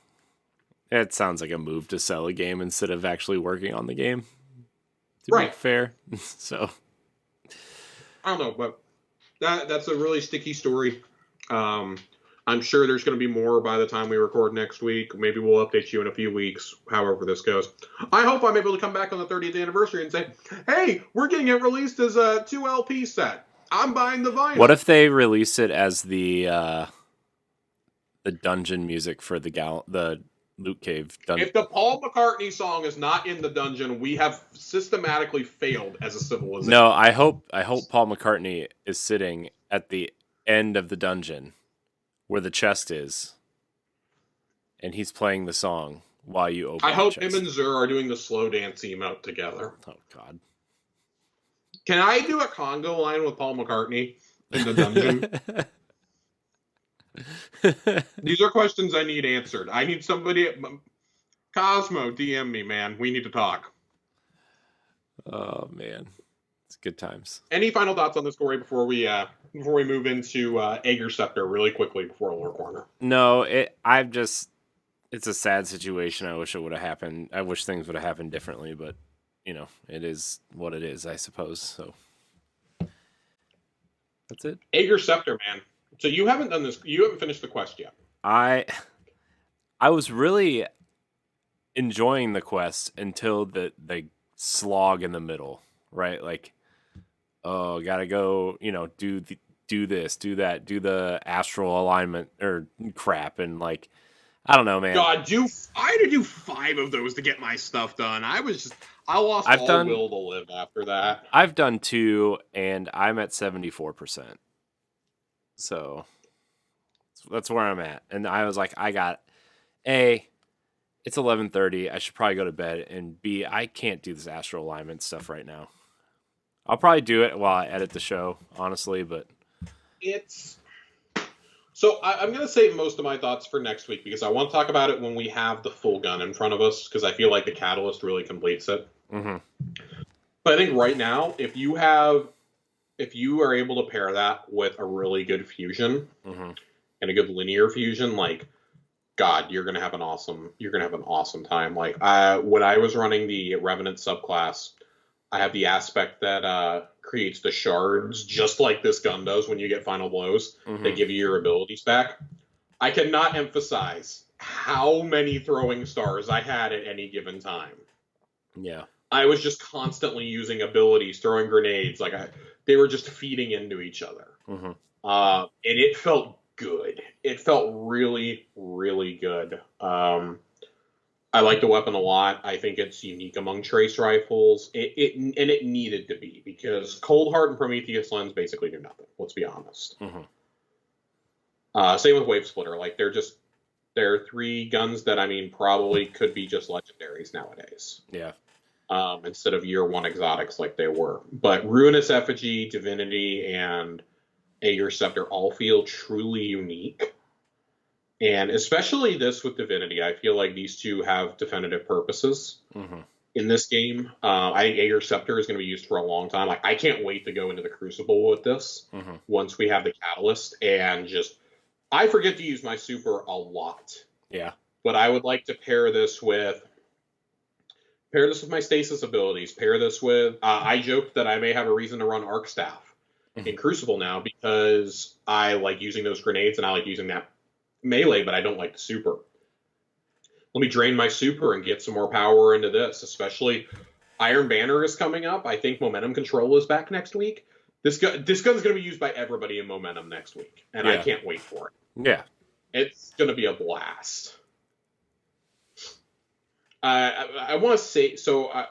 It sounds like a move to sell a game instead of actually working on the game. To be fair. So. I don't know, but that's a really sticky story. I'm sure there's going to be more by the time we record next week. Maybe we'll update you in a few weeks, however this goes. I hope I'm able to come back on the 30th anniversary and say, hey, we're getting it released as a 2 LP set. I'm buying the vinyl. What if they release it as the dungeon music for the Loot Cave dungeon? If the Paul McCartney song is not in the dungeon, we have systematically failed as a civilization. No, I hope Paul McCartney is sitting at the end of the dungeon where the chest is, and he's playing the song while you open. I hope the chest. him and Zur are doing the slow dance emote together. Oh God! Can I do a Congo line with Paul McCartney in the dungeon? These are questions I need answered. I need somebody. Cosmo, DM me, man. We need to talk. Oh man, it's good times. Any final thoughts on this story before we move into Ager Scepter really quickly before Lore Corner? No, it's a sad situation. I wish it would have happened. I wish things would have happened differently, but it is what it is, I suppose. So that's it. Ager Scepter, man. So you haven't done this. You haven't finished the quest yet. I was really enjoying the quest until the slog in the middle, right? Like, oh, gotta go, do this, do that, do the astral alignment or crap, and like, I don't know, man. God, I had to do 5 of those to get my stuff done. I lost will to live after that. I've done 2, and I'm at 74%. So that's where I'm at. And I was like, I got A, it's 11:30. I should probably go to bed. And B, I can't do this astral alignment stuff right now. I'll probably do it while I edit the show, honestly, but So I'm going to save most of my thoughts for next week because I want to talk about it when we have the full gun in front of us because I feel like the catalyst really completes it. Mm-hmm. But I think right now, if you are able to pair that with a really good fusion mm-hmm. and a good linear fusion, like, God, you're going to have an awesome time. Like, when I was running the Revenant subclass, I have the aspect that creates the shards, just like this gun does when you get final blows. Mm-hmm. They give you your abilities back. I cannot emphasize how many throwing stars I had at any given time. Yeah. I was just constantly using abilities, throwing grenades. They were just feeding into each other. Mm-hmm. And it felt good. It felt really, really good. I like the weapon a lot. I think it's unique among trace rifles. It needed to be because Cold Heart and Prometheus Lens basically do nothing. Let's be honest. Mm-hmm. Same with Wave Splitter. Like they're 3 guns that probably could be just legendaries nowadays. Yeah. Instead of year 1 exotics like they were. But Ruinous Effigy, Divinity, and Ager Scepter all feel truly unique. And especially this with Divinity, I feel like these 2 have definitive purposes mm-hmm. in this game. I think Ager Scepter is going to be used for a long time. Like, I can't wait to go into the Crucible with this mm-hmm. once we have the Catalyst. And I forget to use my super a lot. Yeah. But I would like to pair this with my stasis abilities. Pair this with... I joked that I may have a reason to run Arc Staff mm-hmm. in Crucible now because I like using those grenades and I like using that melee, but I don't like the super. Let me drain my super and get some more power into this, especially Iron Banner is coming up. I think Momentum Control is back next week. This gun's going to be used by everybody in Momentum next week, and I can't wait for it. Yeah. It's going to be a blast. I want to say, so I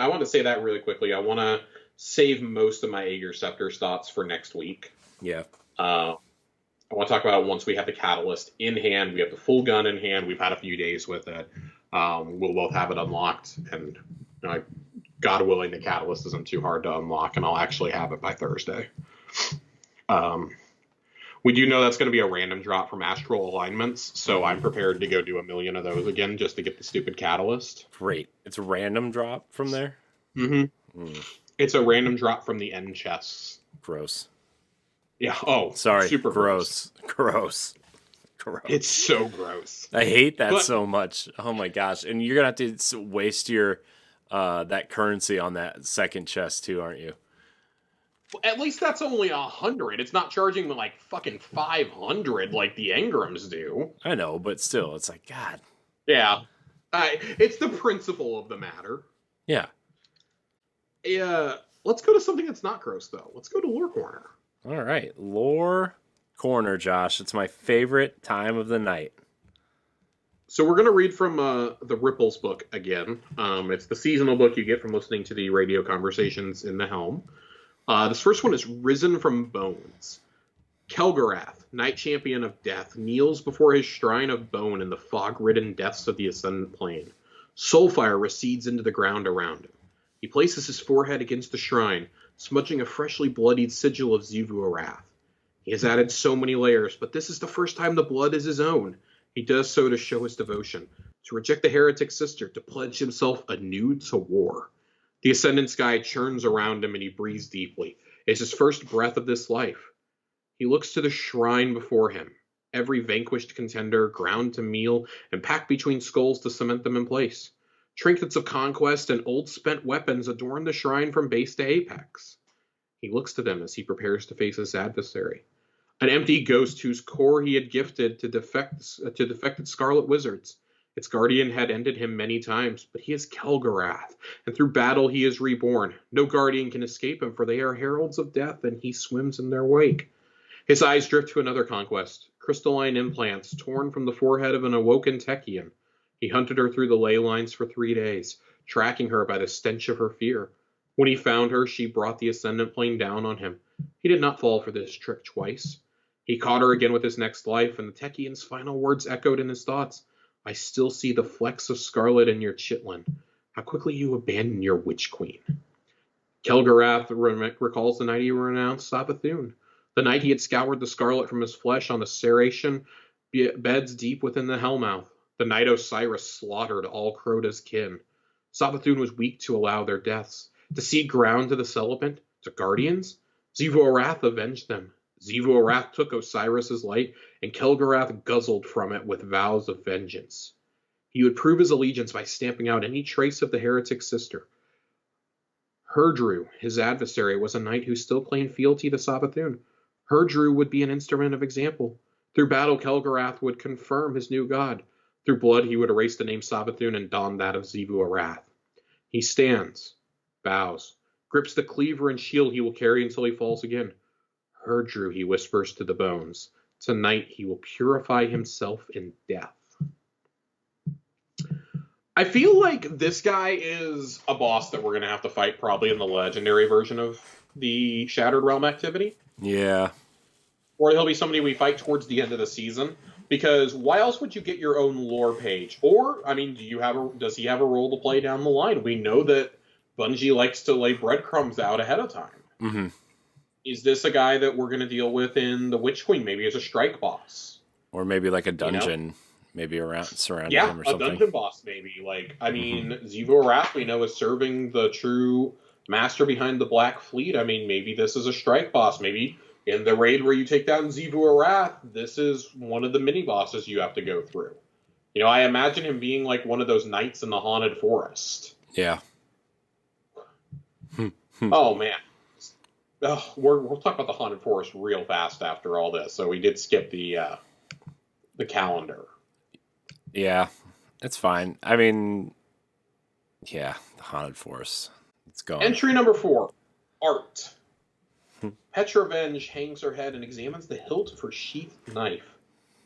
want to say that really quickly. I want to save most of my Ager Scepter thoughts for next week. Yeah. I want to talk about it once we have the Catalyst in hand. We have the full gun in hand. We've had a few days with it. We'll both have it unlocked, and God willing, the Catalyst isn't too hard to unlock, and I'll actually have it by Thursday. We do know that's going to be a random drop from Astral Alignments, so I'm prepared to go do 1 million of those again just to get the stupid Catalyst. Great. It's a random drop from there? Mm-hmm. It's a random drop from the end chests. Gross. Yeah. Oh, sorry. Super gross. It's so gross. I hate that so much. Oh my gosh! And you're gonna have to waste your that currency on that second chest too, aren't you? Well, at least that's only 100. It's not charging me like fucking 500 like the Engrams do. I know, but still, it's like God. Yeah. It's the principle of the matter. Yeah. Yeah. Let's go to something that's not gross though. Let's go to Lore Corner. All right, Lore Corner, Josh. It's my favorite time of the night. So we're going to read from the Ripples book again. It's the seasonal book you get from listening to the radio conversations in the Helm. This first one is Risen from Bones. Kelgarath, Knight Champion of Death, kneels before his shrine of bone in the fog-ridden depths of the Ascendant Plane. Soulfire recedes into the ground around him. He places his forehead against the shrine, smudging a freshly bloodied sigil of Xivu Arath. He has added so many layers, but this is the first time the blood is his own. He does so to show his devotion, to reject the heretic sister, to pledge himself anew to war. The Ascendant sky churns around him and he breathes deeply. It's his first breath of this life. He looks to the shrine before him, every vanquished contender ground to meal and packed between skulls to cement them in place. Trinkets of conquest and old spent weapons adorn the shrine from base to apex. He looks to them as he prepares to face his adversary. An empty ghost whose core he had gifted to defected Scarlet Wizards. Its guardian had ended him many times, but he is Kelgarath, and through battle he is reborn. No guardian can escape him, for they are heralds of death, and he swims in their wake. His eyes drift to another conquest, crystalline implants torn from the forehead of an awoken Techian. He hunted her through the ley lines for 3 days, tracking her by the stench of her fear. When he found her, she brought the Ascendant Plane down on him. He did not fall for this trick twice. He caught her again with his next life, and the Techian's final words echoed in his thoughts. I still see the flecks of scarlet in your chitlin. How quickly you abandon your witch queen. Kelgarath recalls the night he renounced Savathun, the night he had scoured the scarlet from his flesh on the serration beds deep within the Hellmouth, the night Osiris slaughtered all Crota's kin. Savathun was weak to allow their deaths. To cede ground to the celibate, to guardians, Xivu Arath avenged them. Xivu Arath took Osiris's light, and Kelgarath guzzled from it with vows of vengeance. He would prove his allegiance by stamping out any trace of the heretic sister. Herdru, his adversary, was a knight who still claimed fealty to Savathun. Herdru would be an instrument of example. Through battle, Kelgarath would confirm his new god. Through blood, he would erase the name Savathun and don that of Xivu Arath. He stands, bows, grips the cleaver and shield he will carry until he falls again. Herdru, he whispers to the bones. Tonight he will purify himself in death. I feel like this guy is a boss that we're going to have to fight probably in the legendary version of the Shattered Realm activity. Yeah. Or he'll be somebody we fight towards the end of the season. Because why else would you get your own lore page? Or, I mean, does he have a role to play down the line? We know that Bungie likes to lay breadcrumbs out ahead of time. Mm-hmm. Is this a guy that we're going to deal with in the Witch Queen? Maybe as a strike boss. Or maybe like a dungeon, maybe surrounding him or something. Yeah, a dungeon boss maybe. Like, I mean, Xivu Arath we know is serving the true master behind the Black Fleet. I mean, maybe this is a strike boss. Maybe in the raid where you take down Xivu Arath, this is one of the mini bosses you have to go through. You know, I imagine him being like one of those knights in the Haunted Forest. Yeah. Oh, man. We'll talk about the Haunted Forest real fast after all this. So we did skip the calendar. Yeah, it's fine. I mean, yeah, the Haunted Forest. It's gone. Entry number 4, Art. Petravenge hangs her head and examines the hilt of her sheathed knife.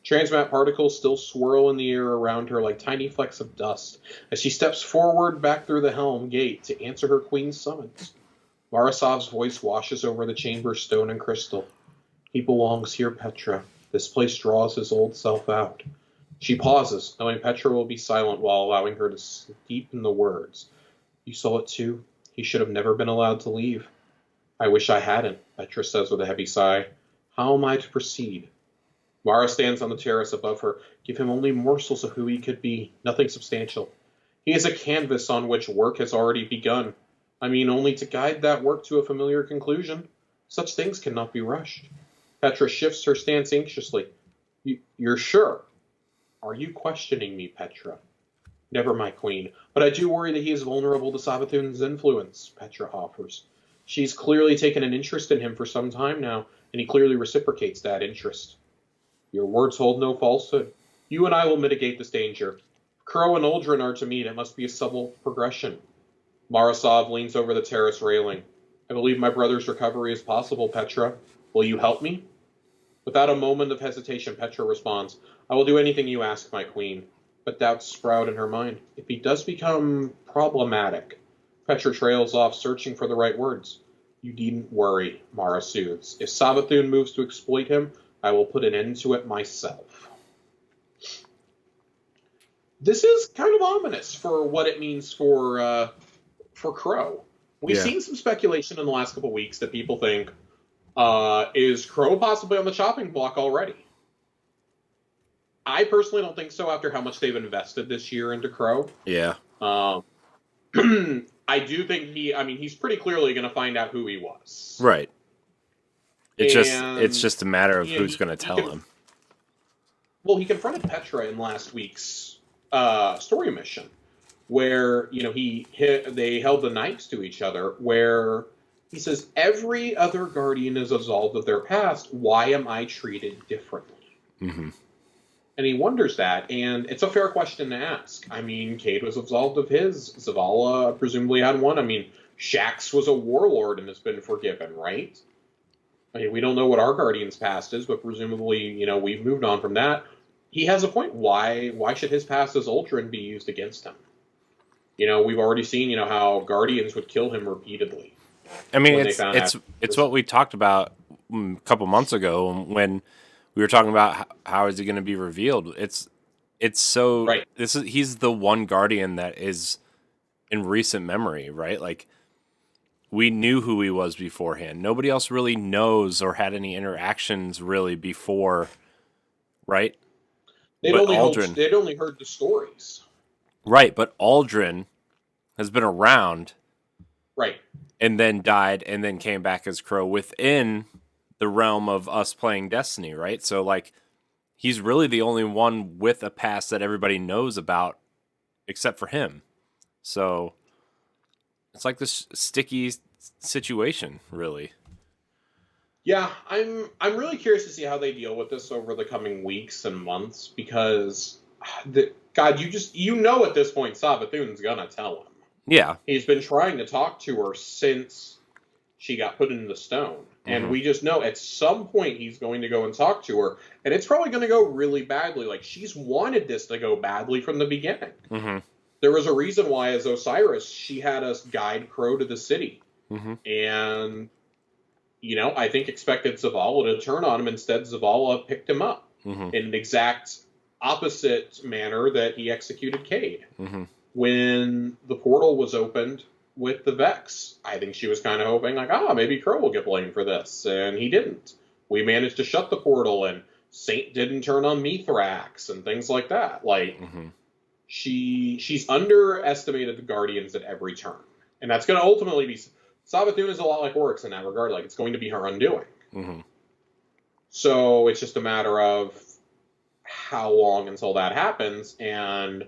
Transmat particles still swirl in the air around her like tiny flecks of dust as she steps forward back through the helm gate to answer her queen's summons. Marasov's voice washes over the chamber's stone and crystal. He belongs here, Petra. This place draws his old self out. She pauses, knowing Petra will be silent while allowing her to deepen the words. You saw it too. He should have never been allowed to leave. I wish I hadn't, Petra says with a heavy sigh. How am I to proceed? Mara stands on the terrace above her. Give him only morsels of who he could be, nothing substantial. He is a canvas on which work has already begun. I mean, only to guide that work to a familiar conclusion. Such things cannot be rushed. Petra shifts her stance anxiously. You're sure? Are you questioning me, Petra? Never, my queen, but I do worry that he is vulnerable to Savathun's influence, Petra offers. She's clearly taken an interest in him for some time now, and he clearly reciprocates that interest. Your words hold no falsehood. You and I will mitigate this danger. If Crow and Uldren are to meet, it must be a subtle progression. Marasov leans over the terrace railing. I believe my brother's recovery is possible, Petra. Will you help me? Without a moment of hesitation, Petra responds, I will do anything you ask, my queen. But doubts sprout in her mind. If he does become problematic, Petra trails off, searching for the right words. You needn't worry, Mara soothes. If Savathun moves to exploit him, I will put an end to it myself. This is kind of ominous for what it means for Crow. We've seen some speculation in the last couple of weeks that people think, is Crow possibly on the chopping block already? I personally don't think so after how much they've invested this year into Crow. Yeah. I do think he's pretty clearly going to find out who he was. Right. It's just a matter of who's going to tell him. Well, he confronted Petra in last week's story mission, where they held the knives to each other, where he says, every other guardian is absolved of their past. Why am I treated differently? Mm-hmm. And he wonders that, and it's a fair question to ask. I mean, Cade was absolved of his. Zavala presumably had one. I mean, Shax was a warlord and has been forgiven, right? I mean, we don't know what our guardian's past is, but presumably, we've moved on from that. He has a point. Why should his past as Uldren be used against him? We've already seen, how guardians would kill him repeatedly. I mean, it's what we talked about a couple months ago when we were talking about how is he going to be revealed. It's so right. He's the one guardian that is in recent memory, right? Like, we knew who he was beforehand. Nobody else really knows or had any interactions really before, right? They'd only heard the stories. Right, but Uldren has been around. Right. And then died and then came back as Crow within the realm of us playing Destiny, right? So, like, he's really the only one with a past that everybody knows about except for him. So, it's like this sticky situation, really. Yeah, I'm really curious to see how they deal with this over the coming weeks and months, because, God, you know at this point Savathun's gonna tell him. Yeah. He's been trying to talk to her since she got put into the stone. And we just know at some point he's going to go and talk to her. And it's probably going to go really badly. Like, she's wanted this to go badly from the beginning. Mm-hmm. There was a reason why, as Osiris, she had us guide Crow to the city. Mm-hmm. And, I think expected Zavala to turn on him. Instead, Zavala picked him up in an exact opposite manner that he executed Cade. Mm-hmm. When the portal was opened with the Vex, I think she was kind of hoping, like, maybe Crow will get blamed for this, and he didn't. We managed to shut the portal, and Saint didn't turn on Mithrax, and things like that. Like, she's underestimated the Guardians at every turn. And that's going to ultimately be... Savathun is a lot like Oryx in that regard. Like, it's going to be her undoing. Mm-hmm. So it's just a matter of how long until that happens, and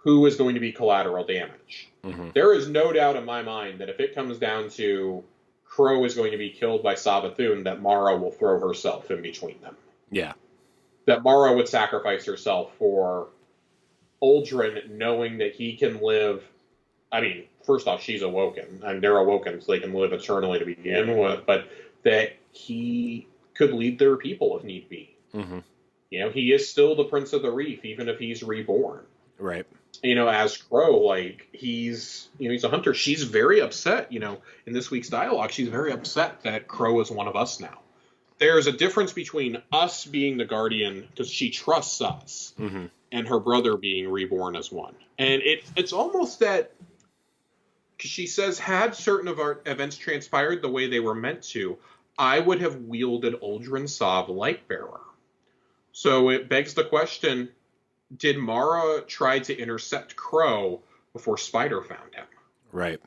who is going to be collateral damage. Mm-hmm. There is no doubt in my mind that if it comes down to Crow is going to be killed by Savathun, that Mara will throw herself in between them. Yeah. That Mara would sacrifice herself for Uldren, knowing that he can live... I mean, first off, she's awoken, and they're awoken so they can live eternally to begin with, but that he could lead their people if need be. Mm-hmm. He is still the Prince of the Reef, even if he's reborn. Right. As Crow, like, he's a hunter. She's very upset, in this week's dialogue, she's very upset that Crow is one of us now. There's a difference between us being the Guardian, because she trusts us, and her brother being reborn as one. And it's almost that, because she says, had certain of our events transpired the way they were meant to, I would have wielded Uldren Sov Lightbearer. So it begs the question, did Mara try to intercept Crow before Spider found him? Right.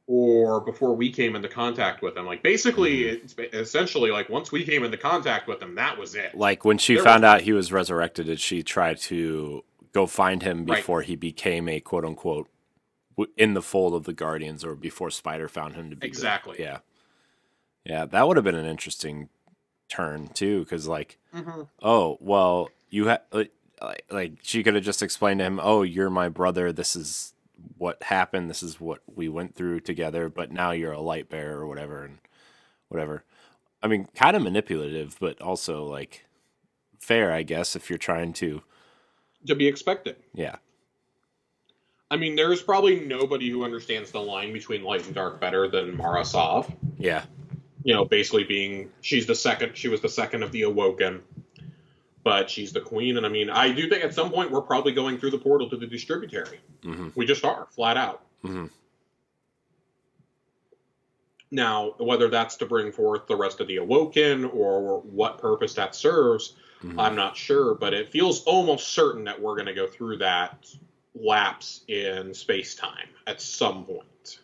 Or before we came into contact with him? Like, basically, it's essentially like, once we came into contact with him, that was it. Like, when she found out he was resurrected, did she try to go find him before he became a quote-unquote in the fold of the Guardians, or before Spider found him to be exactly? Yeah. Yeah, that would have been an interesting turn, too, because, like, oh, well, you had... Like, she could have just explained to him, oh, you're my brother, this is what happened, this is what we went through together, but now you're a light bearer or whatever. I mean, kind of manipulative, but also, like, fair, I guess, if you're trying to be expected. Yeah. I mean, there's probably nobody who understands the line between light and dark better than Mara Sov. Yeah. Basically being, she was the second of the Awoken, but she's the queen. And I mean, I do think at some point we're probably going through the portal to the distributary. We just are, flat out. Now, whether that's to bring forth the rest of the Awoken or what purpose that serves, I'm not sure. But it feels almost certain that we're going to go through that lapse in space-time at some point.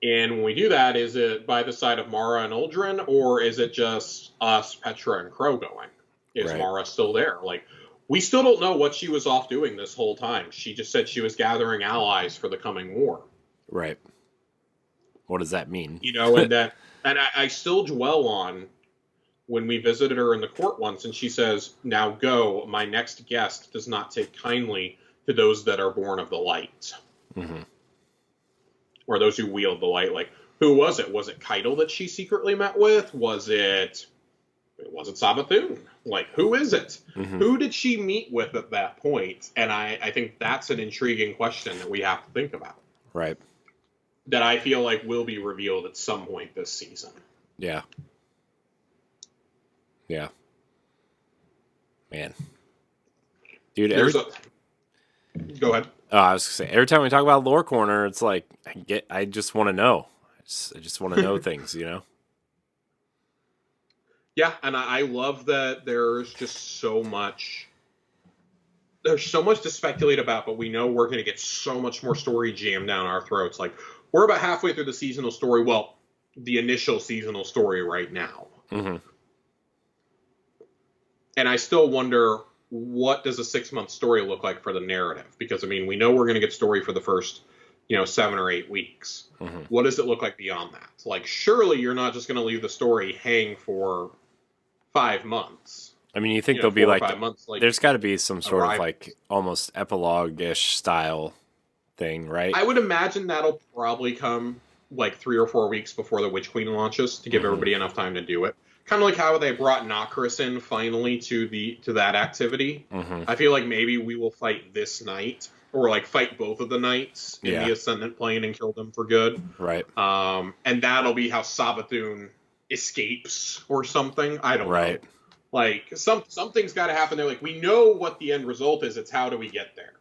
And when we do that, is it by the side of Mara and Uldren, or is it just us, Petra, and Crow going? Is Mara still there? Like, we still don't know what she was off doing this whole time. She just said she was gathering allies for the coming war. Right. What does that mean? And I still dwell on when we visited her in the court once, and she says, "Now go, my next guest does not take kindly to those that are born of the light." Or those who wield the light. Like, who was it? Was it Keitel that she secretly met with? Was it Savathun? Like, who is it? Who did she meet with at that point? And I think that's an intriguing question that we have to think about. Right. That I feel like will be revealed at some point this season. Yeah. Yeah. Man. Dude, Go ahead. I was going to say, every time we talk about Lore Corner, it's like, I just want to know. I just want to know things, Yeah, and I love that there's just so much. There's so much to speculate about, but we know we're going to get so much more story jammed down our throats. Like, we're about halfway through the seasonal story. Well, the initial seasonal story right now. And I still wonder, what does a 6-month story look like for the narrative? Because, I mean, we know we're going to get story for the first, 7 or 8 weeks. What does it look like beyond that? Like, surely you're not just going to leave the story hang for 5 months. I mean, you think there'll be 5 months, there's got to be some sort of like almost epilogue-ish style thing, right? I would imagine that'll probably come like 3 or 4 weeks before the Witch Queen launches to give everybody enough time to do it. Kind of like how they brought Nokris in finally to that activity. I feel like maybe we will fight this night, or like fight both of the nights in the Ascendant plane and kill them for good. Right. And that'll be how Savathun escapes or something. I don't know. Like, something's got to happen there. Like, we know what the end result is. It's how do we get there?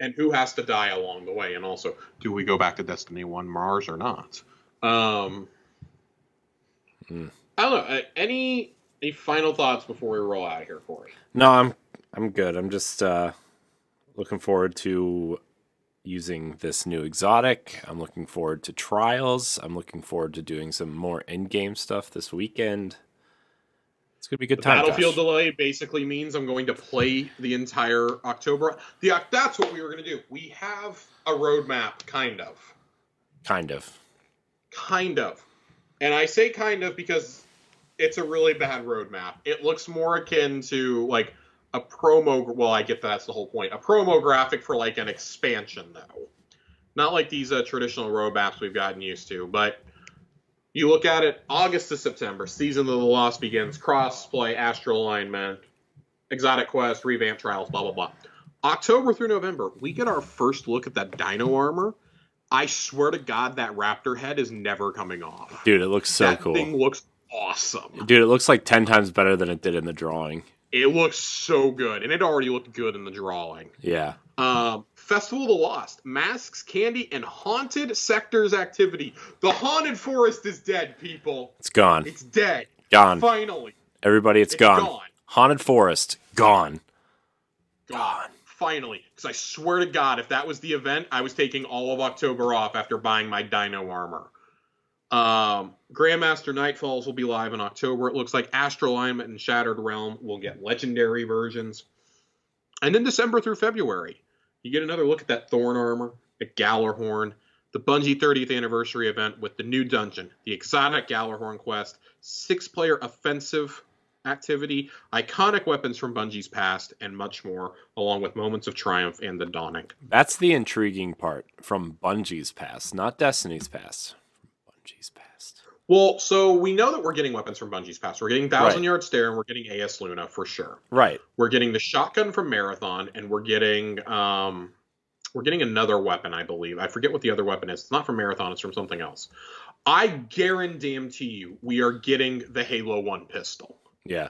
And who has to die along the way? And also, do we go back to Destiny 1 Mars or not? I don't know. Any final thoughts before we roll out of here, Corey? No, I'm good. I'm just looking forward to using this new exotic. I'm looking forward to trials. I'm looking forward to doing some more in-game stuff this weekend. It's going to be a good time. Battlefield delay basically means I'm going to play the entire October. That's what we were going to do. We have a roadmap, kind of. And I say kind of because it's a really bad roadmap. It looks more akin to like a promo. Well, I get that's the whole point. A promo graphic for like an expansion, though. Not like these traditional roadmaps we've gotten used to. But You look at it, August to September, Season of the Lost begins, cross-play, astral alignment, exotic quest, revamp trials, blah, blah, blah. October through November, we get our first look at that dino armor. I swear to God, that raptor head is never coming off. Dude, it looks so cool. That thing looks awesome. Dude, it looks like 10 times better than it did in the drawing. It looks so good, and it already looked good in the drawing. Yeah. Festival of the Lost, masks, candy, and haunted sectors activity. The haunted forest is dead, people. It's gone. It's dead. Gone. Finally. Everybody, it's gone. Haunted forest, gone. Gone. Finally. Because I swear to God, if that was the event, I was taking all of October off after buying my dino armor. Grandmaster Nightfalls will be live in October. It looks like Astral Alignment and Shattered Realm will get legendary versions. And then December through February, you get another look at that Thorn armor, at Gallarhorn, the Bungie 30th anniversary event with the new dungeon, the exotic Gallarhorn quest, 6-player offensive activity, iconic weapons from Bungie's past, and much more, along with Moments of Triumph and the Dawning. That's the intriguing part, from Bungie's past, not Destiny's past. From Bungie's past. Well, so we know that we're getting weapons from Bungie's past. We're getting Thousand Yard Stare, and we're getting AS Luna for sure. Right. We're getting the shotgun from Marathon, and we're getting another weapon, I believe. I forget what the other weapon is. It's not from Marathon. It's from something else. I guarantee you we are getting the Halo 1 pistol. Yeah.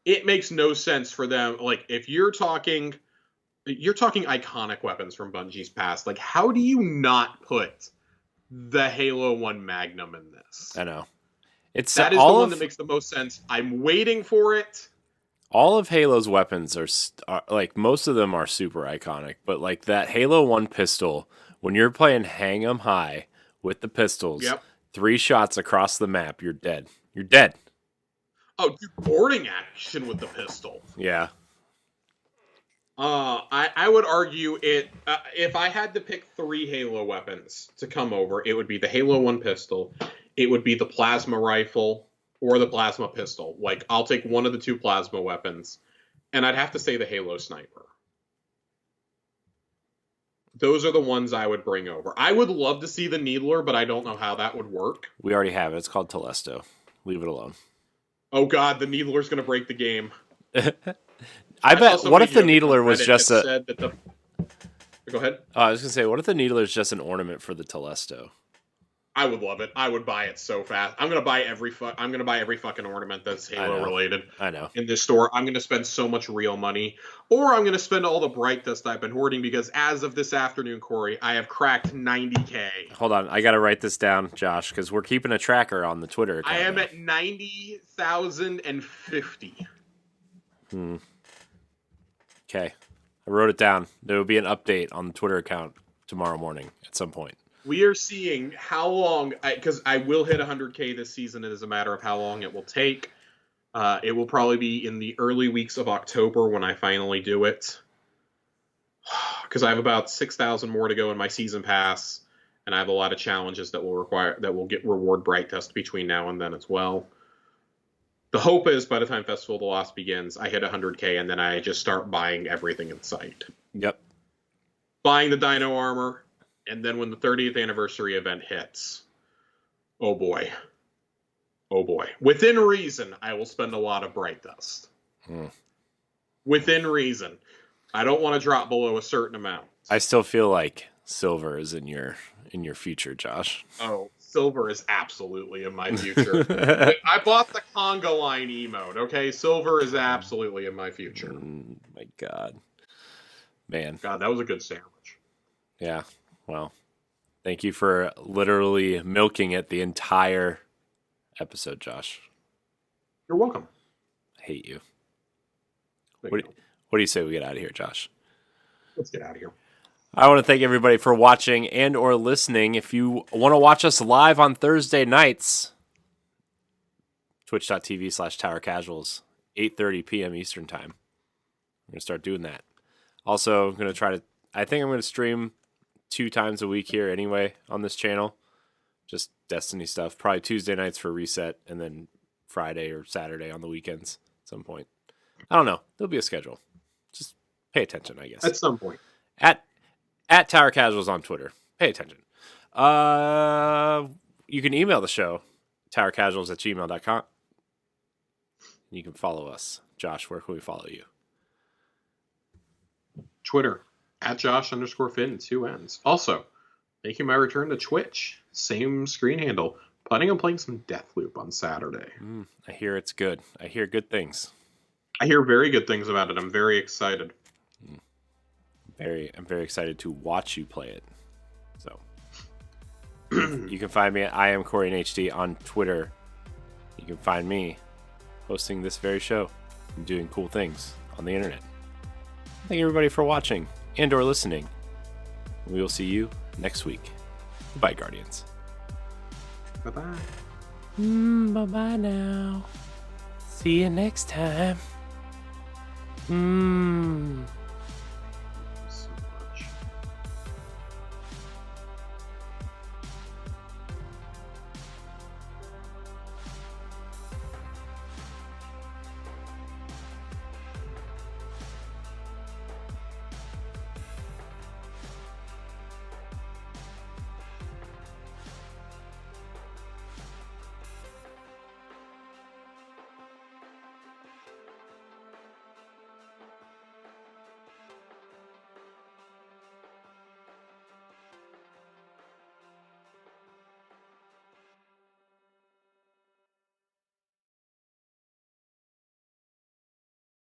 It makes no sense for them. Like, if you're talking iconic weapons from Bungie's past, like, how do you not put the Halo 1 Magnum in this? I know. That is the one that makes the most sense. I'm waiting for it. All of Halo's weapons are like, most of them are super iconic, but like that Halo 1 pistol, when you're playing Hang 'em High with the pistols, 3 shots across the map, you're dead. You're dead. Oh, dude, boarding action with the pistol. Yeah. I would argue it. If I had to pick 3 Halo weapons to come over, it would be the Halo 1 pistol, it would be the plasma rifle, or the plasma pistol. Like, I'll take one of the 2 plasma weapons, and I'd have to say the Halo sniper. Those are the ones I would bring over. I would love to see the Needler, but I don't know how that would work. We already have it. It's called Telesto. Leave it alone. Oh God, the Needler's going to break the game. I bet. What if the Needler was just a? Go ahead. I was going to say, what if the Needler is just an ornament for the Telesto? I would love it. I would buy it so fast. I'm gonna buy every fucking ornament that's Halo related. I know. In this store, I'm gonna spend so much real money, or I'm gonna spend all the Bright Dust I've been hoarding, because as of this afternoon, Corey, I have cracked 90K. Hold on, I gotta write this down, Josh, because we're keeping a tracker on the Twitter account. I am at 90,050. Okay, I wrote it down. There will be an update on the Twitter account tomorrow morning at some point. We are seeing how long, because I will hit 100K this season. It is a matter of how long it will take. It will probably be in the early weeks of October when I finally do it. Because I have about 6,000 more to go in my season pass, and I have a lot of challenges that will get reward Bright Dust between now and then as well. The hope is by the time Festival of the Lost begins, I hit 100K, and then I just start buying everything in sight. Yep. Buying the Dino armor. And then when the 30th anniversary event hits, oh boy. Within reason, I will spend a lot of Bright Dust. Within reason. I don't want to drop below a certain amount. I still feel like silver is in your future, Josh. Oh, silver is absolutely in my future. I bought the conga line emote, okay? Silver is absolutely in my future. My God. Man. God, that was a good sandwich. Yeah. Well, thank you for literally milking it the entire episode, Josh. You're welcome. I hate you. What do you say we get out of here, Josh? Let's get out of here. I want to thank everybody for watching and or listening. If you want to watch us live on Thursday nights, twitch.tv/towercasuals, 8:30 p.m. Eastern time. I'm going to start doing that. Also, I'm going to I think I'm going to stream 2 times a week here anyway on this channel. Just Destiny stuff. Probably Tuesday nights for Reset, and then Friday or Saturday on the weekends at some point. I don't know. There'll be a schedule. Just pay attention, I guess. At some point. At Tower Casuals on Twitter. Pay attention. you can email the show, towercasuals@gmail.com. You can follow us. Josh, where can we follow you? Twitter, @Josh_Finn, 2 N's. Also, making my return to Twitch, same screen handle. Planning on playing some Deathloop on Saturday. I hear it's good. I hear good things. I hear very good things about it. I'm very excited. I'm very excited to watch you play it. So you can find me at I am Corey in HD on Twitter. You can find me hosting this very show and doing cool things on the internet. Thank everybody for watching and or listening. We will see you next week. Goodbye, Guardians. Bye-bye. Bye-bye now. See you next time.